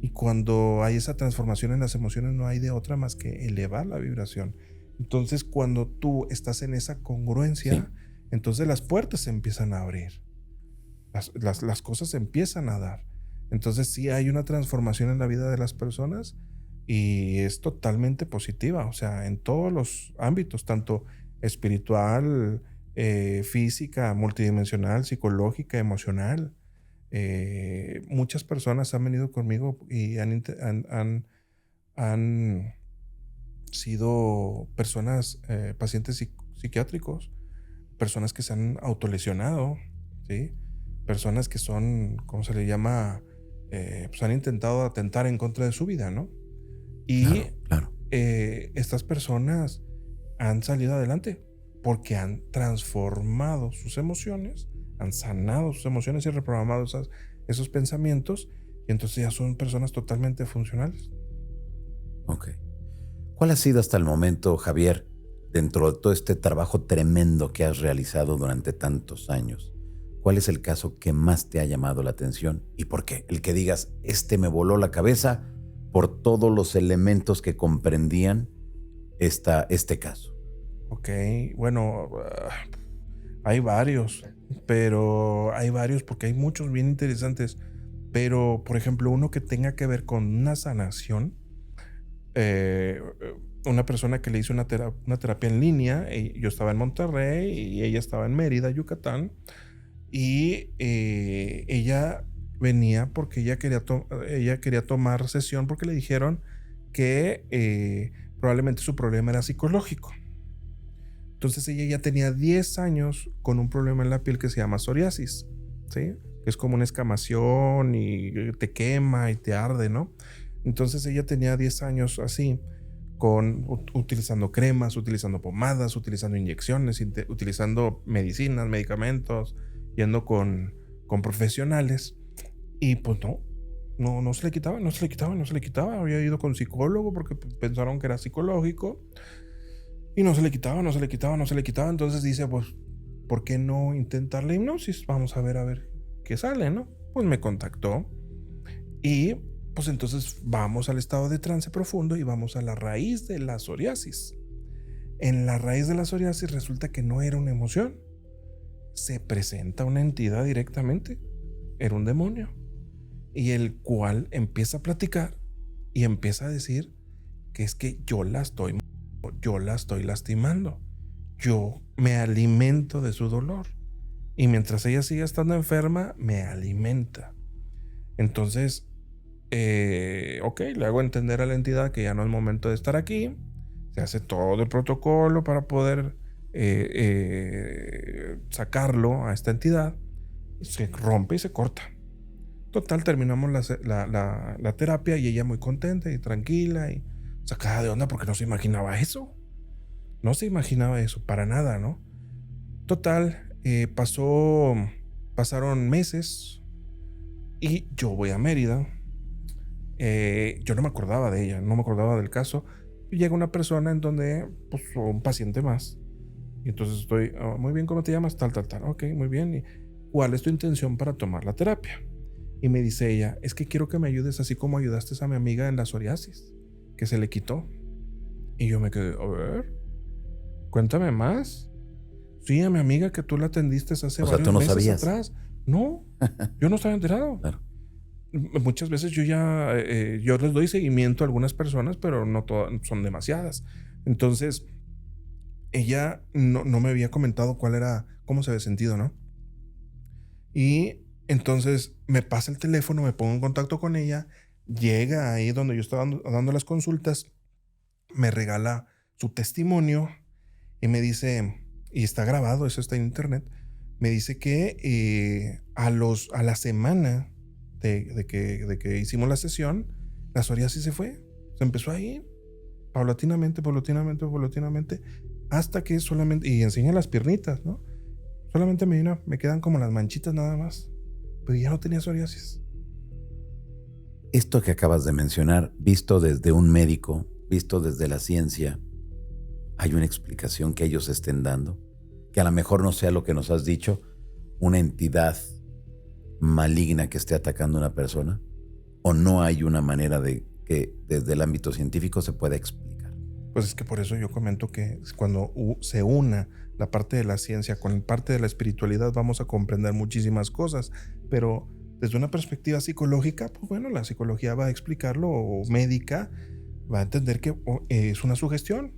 y cuando hay esa transformación en las emociones no hay de otra más que elevar la vibración. Entonces, cuando tú estás en esa congruencia, Sí. entonces las puertas se empiezan a abrir, las cosas se empiezan a dar. Entonces sí hay una transformación en la vida de las personas, y es totalmente positiva, o sea, en todos los ámbitos, tanto espiritual, física, multidimensional, psicológica, emocional. Muchas personas han venido conmigo y han sido personas, pacientes psiquiátricos, personas que se han autolesionado, ¿sí? Personas que son, ¿cómo se le llama? Pues han intentado atentar en contra de su vida, ¿no? Y Claro. estas personas han salido adelante porque han transformado sus emociones, han sanado sus emociones y reprogramado esos pensamientos, y entonces ya son personas totalmente funcionales. Ok. ¿Cuál ha sido hasta el momento, Javier, dentro de todo este trabajo tremendo que has realizado durante tantos años? ¿Cuál es el caso que más te ha llamado la atención y por qué? El que digas, me voló la cabeza por todos los elementos que comprendían este caso. Ok, bueno, hay varios, porque hay muchos bien interesantes. Pero, por ejemplo, uno que tenga que ver con una sanación, eh, una persona que le hizo una terapia en línea, y yo estaba en Monterrey y ella estaba en Mérida, Yucatán, y ella venía porque ella quería tomar sesión porque le dijeron que probablemente su problema era psicológico. Entonces ella ya tenía 10 años con un problema en la piel que se llama psoriasis, ¿sí? Que es como una escamación y te quema y te arde, ¿no? Entonces ella tenía 10 años así, utilizando cremas, utilizando pomadas, utilizando inyecciones, utilizando medicamentos, yendo con profesionales, y pues no se le quitaba. Había ido con psicólogo porque pensaron que era psicológico, y no se le quitaba. Entonces dice, pues, ¿por qué no intentar la hipnosis? Vamos a ver qué sale, ¿no? Pues me contactó, y pues entonces vamos al estado de trance profundo y vamos a la raíz de la psoriasis. En la raíz de la psoriasis resulta que no era una emoción. Se presenta una entidad directamente. Era un demonio. Y el cual empieza a platicar y empieza a decir que es que yo la estoy lastimando. Yo me alimento de su dolor. Y mientras ella siga estando enferma, me alimenta. Entonces, ok, le hago entender a la entidad que ya no es momento de estar aquí. Se hace todo el protocolo para poder sacarlo a esta entidad. Se rompe y se corta. Total, terminamos la terapia y ella muy contenta y tranquila y sacada de onda porque no se imaginaba eso. No se imaginaba eso, para nada, ¿no? Total, pasaron meses y yo voy a Mérida. Yo no me acordaba de ella, no me acordaba del caso. Y llega una persona en donde, pues, un paciente más. Y entonces estoy, muy bien, ¿cómo te llamas? Tal, tal, tal. Ok, muy bien. ¿Y cuál es tu intención para tomar la terapia? Y me dice ella, es que quiero que me ayudes así como ayudaste a mi amiga en la psoriasis, que se le quitó. Y yo me quedé, a ver, cuéntame más. Sí, a mi amiga que tú la atendiste hace O sea, tú varios no meses sabías. atrás. No, yo no estaba enterado. Claro. Muchas veces yo les doy seguimiento a algunas personas, pero no todas, son demasiadas. Entonces, ella no me había comentado cómo se había sentido, ¿no? Y entonces me pasa el teléfono, me pongo en contacto con ella, llega ahí donde yo estaba dando las consultas, me regala su testimonio y me dice, y está grabado, eso está en internet, me dice que a la semana de que hicimos la sesión, la psoriasis se empezó a ir paulatinamente, paulatinamente, paulatinamente, hasta que solamente, y enseña las piernitas, ¿no? Solamente me quedan como las manchitas nada más, pero ya no tenía psoriasis. Esto que acabas de mencionar, visto desde un médico, visto desde la ciencia, ¿hay una explicación que ellos estén dando? Que a lo mejor no sea lo que nos has dicho, una entidad maligna que esté atacando a una persona, o no hay una manera de que desde el ámbito científico se pueda explicar. Pues es que por eso yo comento que cuando se una la parte de la ciencia con parte de la espiritualidad vamos a comprender muchísimas cosas, pero desde una perspectiva psicológica, pues bueno, la psicología va a explicarlo, o médica va a entender que es una sugestión,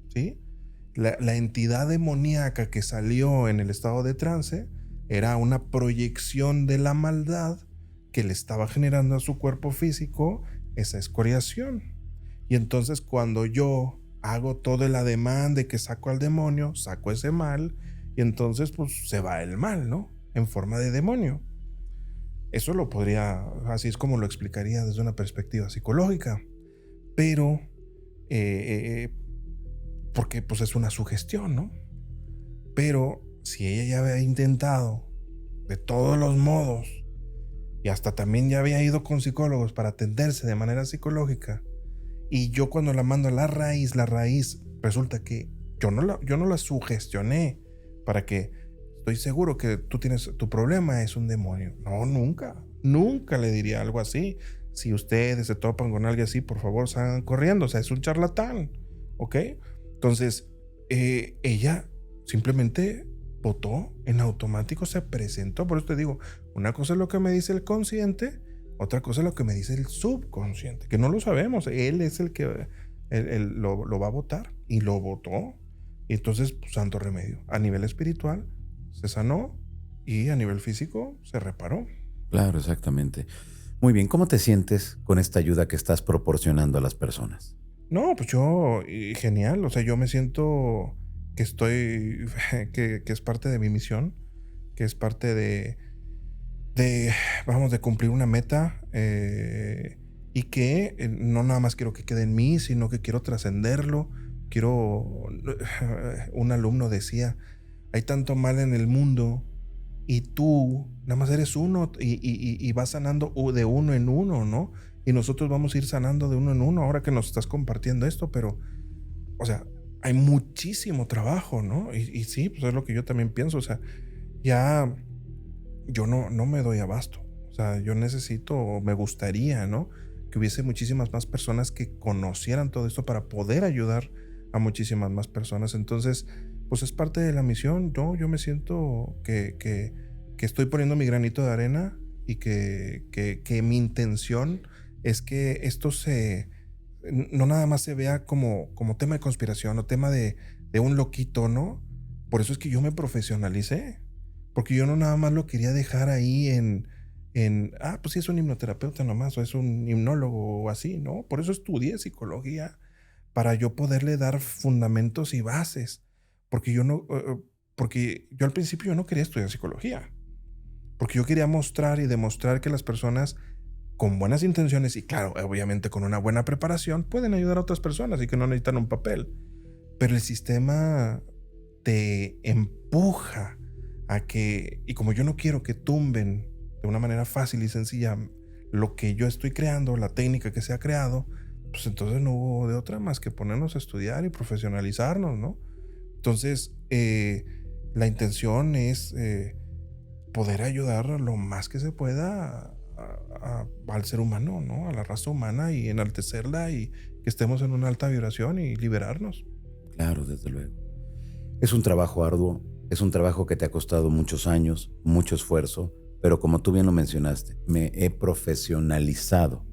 ¿sí? La entidad demoníaca que salió en el estado de trance era una proyección de la maldad que le estaba generando a su cuerpo físico esa escoriación. Y entonces cuando yo hago todo el ademán de que saco al demonio, saco ese mal, y entonces pues se va el mal, ¿no? En forma de demonio. Eso así es como lo explicaría desde una perspectiva psicológica. Pero, porque pues es una sugestión, ¿no? Pero si ella ya había intentado de todos los modos, y hasta también ya había ido con psicólogos para atenderse de manera psicológica, y yo cuando la mando a la raíz resulta que yo no la sugestioné para que estoy seguro que tu problema es un demonio. No, nunca le diría algo así. Si ustedes se topan con alguien así, por favor salgan corriendo, o sea, es un charlatán, ¿ok? Entonces, ella simplemente votó en automático, se presentó. Por eso te digo, una cosa es lo que me dice el consciente, otra cosa es lo que me dice el subconsciente, que no lo sabemos. Él es el que lo va a votar, y lo votó. Y entonces, pues, santo remedio. A nivel espiritual se sanó y a nivel físico se reparó. Claro, exactamente. Muy bien, ¿cómo te sientes con esta ayuda que estás proporcionando a las personas? No, pues genial. O sea, yo me siento que que es parte de mi misión, que es parte de cumplir una meta, y que no nada más quiero que quede en mí, sino que quiero trascenderlo. Un alumno decía, hay tanto mal en el mundo y tú nada más eres uno, y vas sanando de uno en uno, ¿no? Y nosotros vamos a ir sanando de uno en uno ahora que nos estás compartiendo esto, pero, o sea, hay muchísimo trabajo, ¿no? Y sí, pues es lo que yo también pienso, o sea, ya yo no me doy abasto. O sea, yo necesito, o me gustaría, ¿no? Que hubiese muchísimas más personas que conocieran todo esto para poder ayudar a muchísimas más personas. Entonces, pues es parte de la misión, ¿no? Yo me siento que estoy poniendo mi granito de arena, y que mi intención es que esto no nada más se vea como tema de conspiración o tema de un loquito, ¿no? Por eso es que yo me profesionalicé. Porque yo no nada más lo quería dejar ahí pues sí, es un hipnoterapeuta nomás, o es un hipnólogo o así, ¿no? Por eso estudié psicología, para yo poderle dar fundamentos y bases. Porque yo al principio yo no quería estudiar psicología, porque yo quería mostrar y demostrar que las personas con buenas intenciones y claro, obviamente con una buena preparación pueden ayudar a otras personas y que no necesitan un papel. Pero el sistema te empuja a que, y como yo no quiero que tumben de una manera fácil y sencilla lo que yo estoy creando, la técnica que se ha creado, pues entonces no hubo de otra más que ponernos a estudiar y profesionalizarnos, ¿no? Entonces, la intención es poder ayudar lo más que se pueda al ser humano, ¿no? A la raza humana y enaltecerla y que estemos en una alta vibración y liberarnos. Claro, desde luego. Es un trabajo arduo, es un trabajo que te ha costado muchos años, mucho esfuerzo, pero como tú bien lo mencionaste, me he profesionalizado,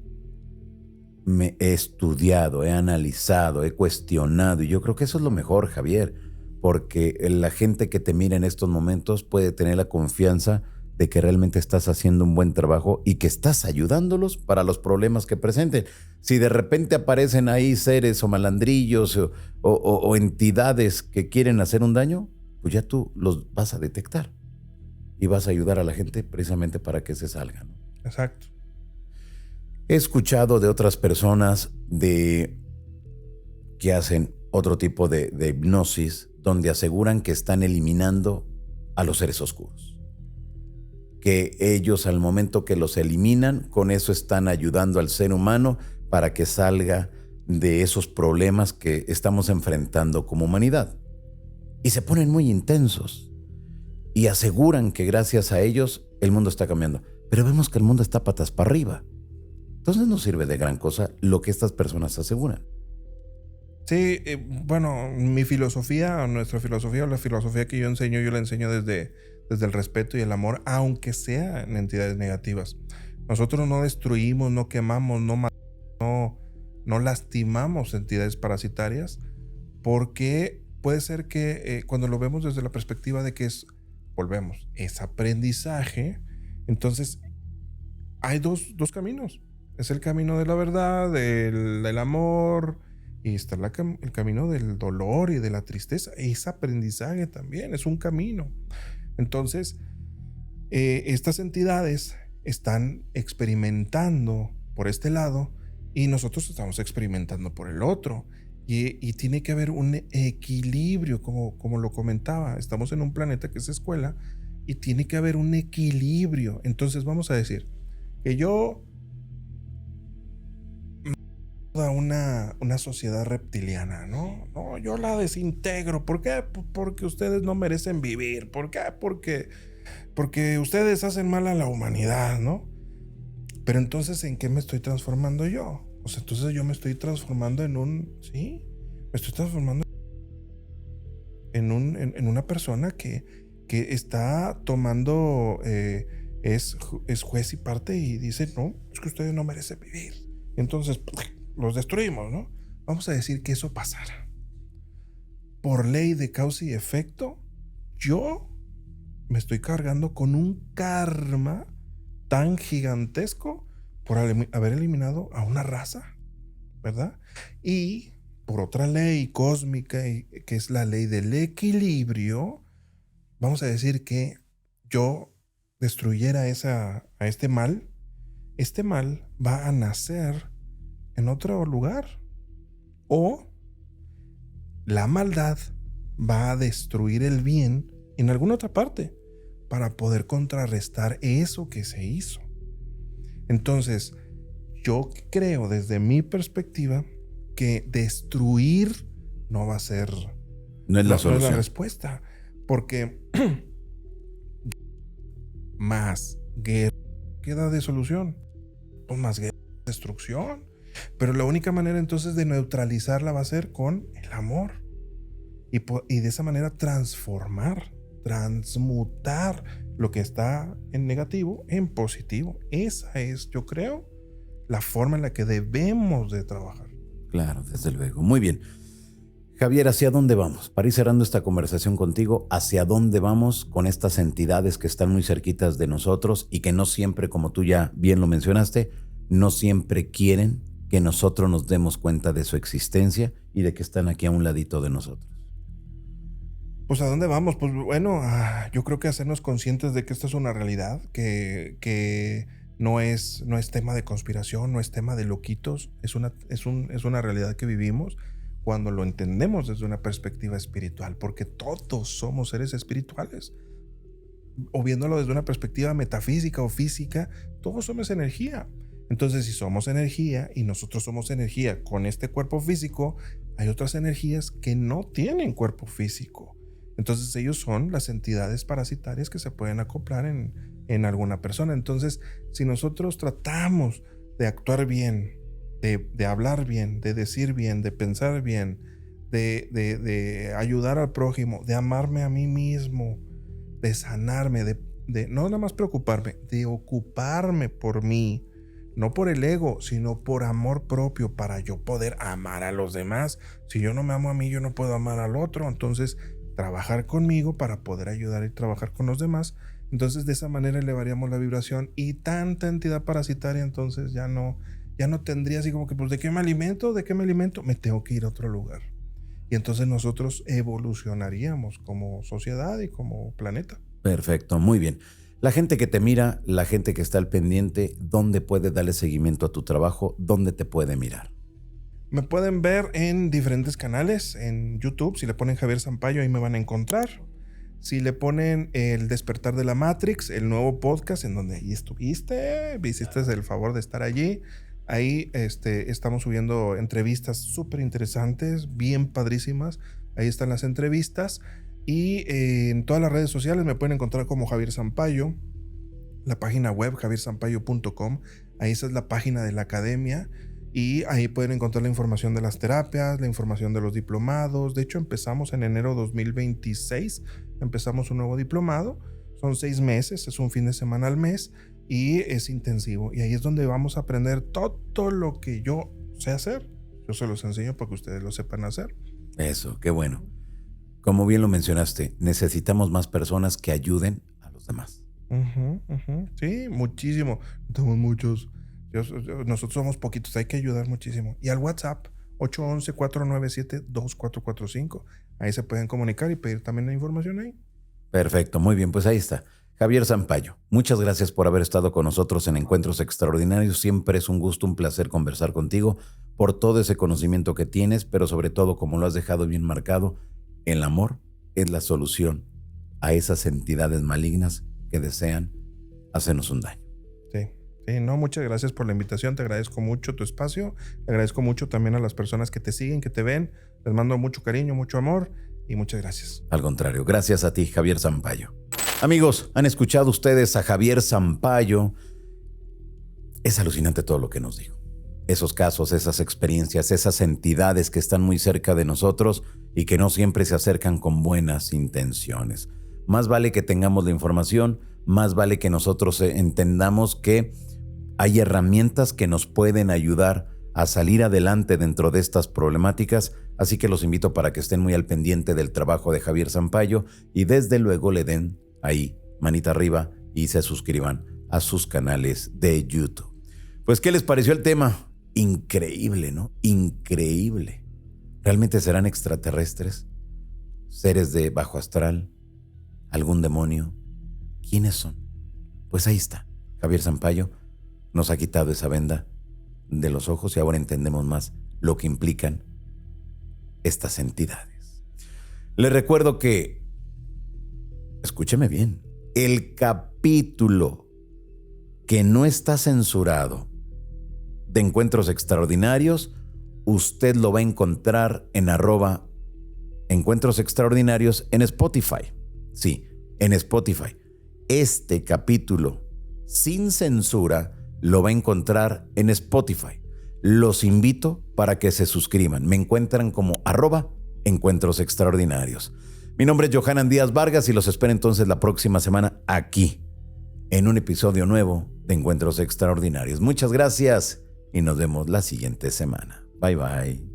me he estudiado, he analizado, he cuestionado y yo creo que eso es lo mejor, Javier, porque la gente que te mira en estos momentos puede tener la confianza de que realmente estás haciendo un buen trabajo y que estás ayudándolos para los problemas que presenten. Si de repente aparecen ahí seres o malandrillos o entidades que quieren hacer un daño, pues ya tú los vas a detectar y vas a ayudar a la gente precisamente para que se salgan, ¿no? Exacto. He escuchado de otras personas que hacen otro tipo de hipnosis donde aseguran que están eliminando a los seres oscuros. Que ellos al momento que los eliminan, con eso están ayudando al ser humano para que salga de esos problemas que estamos enfrentando como humanidad. Y se ponen muy intensos y aseguran que gracias a ellos el mundo está cambiando. Pero vemos que el mundo está patas para arriba. Entonces no sirve de gran cosa lo que estas personas aseguran. Sí, bueno, mi filosofía, nuestra filosofía o la filosofía que yo la enseño desde el respeto y el amor, aunque sean entidades negativas. Nosotros no destruimos, no quemamos, no lastimamos entidades parasitarias, porque puede ser que cuando lo vemos desde la perspectiva de que es aprendizaje, entonces hay dos caminos. Es el camino de la verdad, del amor, y está el camino del dolor y de la tristeza. Es aprendizaje también, es un camino. Entonces, estas entidades están experimentando por este lado y nosotros estamos experimentando por el otro. Y tiene que haber un equilibrio, como lo comentaba. Estamos en un planeta que es escuela y tiene que haber un equilibrio. Entonces, vamos a decir que yo una sociedad reptiliana, ¿no? No, yo la desintegro. ¿Por qué? Porque ustedes no merecen vivir. ¿Por qué? Porque ustedes hacen mal a la humanidad, ¿no? Pero entonces, ¿en qué me estoy transformando yo? O sea, entonces yo me estoy transformando ¿sí? Me estoy transformando en una persona que está tomando, es juez y parte y dice, no, es que ustedes no merecen vivir. Entonces, los destruimos, ¿no? Vamos a decir que eso pasara. Por ley de causa y efecto, yo me estoy cargando con un karma tan gigantesco por haber eliminado a una raza, ¿verdad? Y por otra ley cósmica, que es la ley del equilibrio, vamos a decir que yo destruyera a este mal va a nacer en otro lugar, o la maldad va a destruir el bien en alguna otra parte para poder contrarrestar eso que se hizo. Entonces, yo creo desde mi perspectiva que destruir no va a ser No es la solución. No es la respuesta, porque más guerra queda de solución, pues más guerra, destrucción. Pero la única manera entonces de neutralizarla va a ser con el amor y de esa manera transmutar lo que está en negativo en positivo. Esa es, yo creo, la forma en la que debemos de trabajar. Claro, desde luego. Muy bien. Javier, ¿hacia dónde vamos? Para ir cerrando esta conversación contigo, ¿hacia dónde vamos con estas entidades que están muy cerquitas de nosotros y que no siempre, como tú ya bien lo mencionaste, no siempre quieren que nosotros nos demos cuenta de su existencia y de que están aquí a un ladito de nosotros? Pues ¿a dónde vamos? Pues bueno, yo creo que hacernos conscientes de que esto es una realidad, que no es tema de conspiración, no es tema de loquitos, es una realidad que vivimos cuando lo entendemos desde una perspectiva espiritual, porque todos somos seres espirituales. O viéndolo desde una perspectiva metafísica o física, todos somos energía. Entonces, si somos energía y nosotros somos energía con este cuerpo físico, hay otras energías que no tienen cuerpo físico. Entonces, ellos son las entidades parasitarias que se pueden acoplar en alguna persona. Entonces, si nosotros tratamos de actuar bien, de hablar bien, de decir bien, de pensar bien, de ayudar al prójimo, de amarme a mí mismo, de sanarme, de no nada más preocuparme, de ocuparme por mí, no por el ego, sino por amor propio, para yo poder amar a los demás. Si yo no me amo a mí, yo no puedo amar al otro. Entonces, trabajar conmigo para poder ayudar y trabajar con los demás. Entonces, de esa manera elevaríamos la vibración y tanta entidad parasitaria, entonces ya no tendría así como que, pues, ¿de qué me alimento? ¿De qué me alimento? Me tengo que ir a otro lugar. Y entonces nosotros evolucionaríamos como sociedad y como planeta. Perfecto, muy bien. La gente que te mira, la gente que está al pendiente, ¿dónde puede darle seguimiento a tu trabajo? ¿Dónde te puede mirar? Me pueden ver en diferentes canales, en YouTube, si le ponen Javier Sampaio, ahí me van a encontrar. Si le ponen El Despertar de la Matrix, el nuevo podcast en donde ahí estuviste, me hiciste el favor de estar allí. Ahí estamos subiendo entrevistas súper interesantes, bien padrísimas. Ahí están las entrevistas. Y en todas las redes sociales me pueden encontrar como Javier Sampaio. La página web, javiersampaio.com. Ahí esa es la página de la academia. Y ahí pueden encontrar la información de las terapias, la información de los diplomados. De hecho, empezamos en enero 2026. Empezamos un nuevo diplomado. Son 6 meses, es un fin de semana al mes. Y es intensivo. Y ahí es donde vamos a aprender todo lo que yo sé hacer. Yo se los enseño para que ustedes lo sepan hacer. Eso, qué bueno. Como bien lo mencionaste, necesitamos más personas que ayuden a los demás. Sí, muchísimo. Tenemos muchos. Nosotros somos poquitos, hay que ayudar muchísimo. Y al WhatsApp, 811-497-2445. Ahí se pueden comunicar y pedir también la información ahí. Perfecto, muy bien, pues ahí está. Javier Sampaio, muchas gracias por haber estado con nosotros en Encuentros Extraordinarios. Siempre es un gusto, un placer conversar contigo por todo ese conocimiento que tienes, pero sobre todo, como lo has dejado bien marcado, el amor es la solución a esas entidades malignas que desean hacernos un daño. Sí, no, muchas gracias por la invitación, te agradezco mucho tu espacio, te agradezco mucho también a las personas que te siguen, que te ven, les mando mucho cariño, mucho amor y muchas gracias. Al contrario, gracias a ti, Javier Sampaio. Amigos, han escuchado ustedes a Javier Sampaio. Es alucinante todo lo que nos dijo. Esos casos, esas experiencias, esas entidades que están muy cerca de nosotros y que no siempre se acercan con buenas intenciones. Más vale que tengamos la información, más vale que nosotros entendamos que hay herramientas que nos pueden ayudar a salir adelante dentro de estas problemáticas, así que los invito para que estén muy al pendiente del trabajo de Javier Sampaio y desde luego le den ahí manita arriba y se suscriban a sus canales de YouTube. Pues, ¿qué les pareció el tema? Increíble, ¿no? Increíble. ¿Realmente serán extraterrestres? ¿Seres de bajo astral? ¿Algún demonio? ¿Quiénes son? Pues ahí está. Javier Sampaio nos ha quitado esa venda de los ojos y ahora entendemos más lo que implican estas entidades. Les recuerdo que, escúcheme bien, el capítulo que no está censurado de Encuentros Extraordinarios, usted lo va a encontrar en @Encuentros Extraordinarios en Spotify. Sí, en Spotify. Este capítulo sin censura lo va a encontrar en Spotify. Los invito para que se suscriban. Me encuentran como @Encuentros Extraordinarios. Mi nombre es Johanan Díaz Vargas y los espero entonces la próxima semana aquí, en un episodio nuevo de Encuentros Extraordinarios. Muchas gracias y nos vemos la siguiente semana. Bye bye.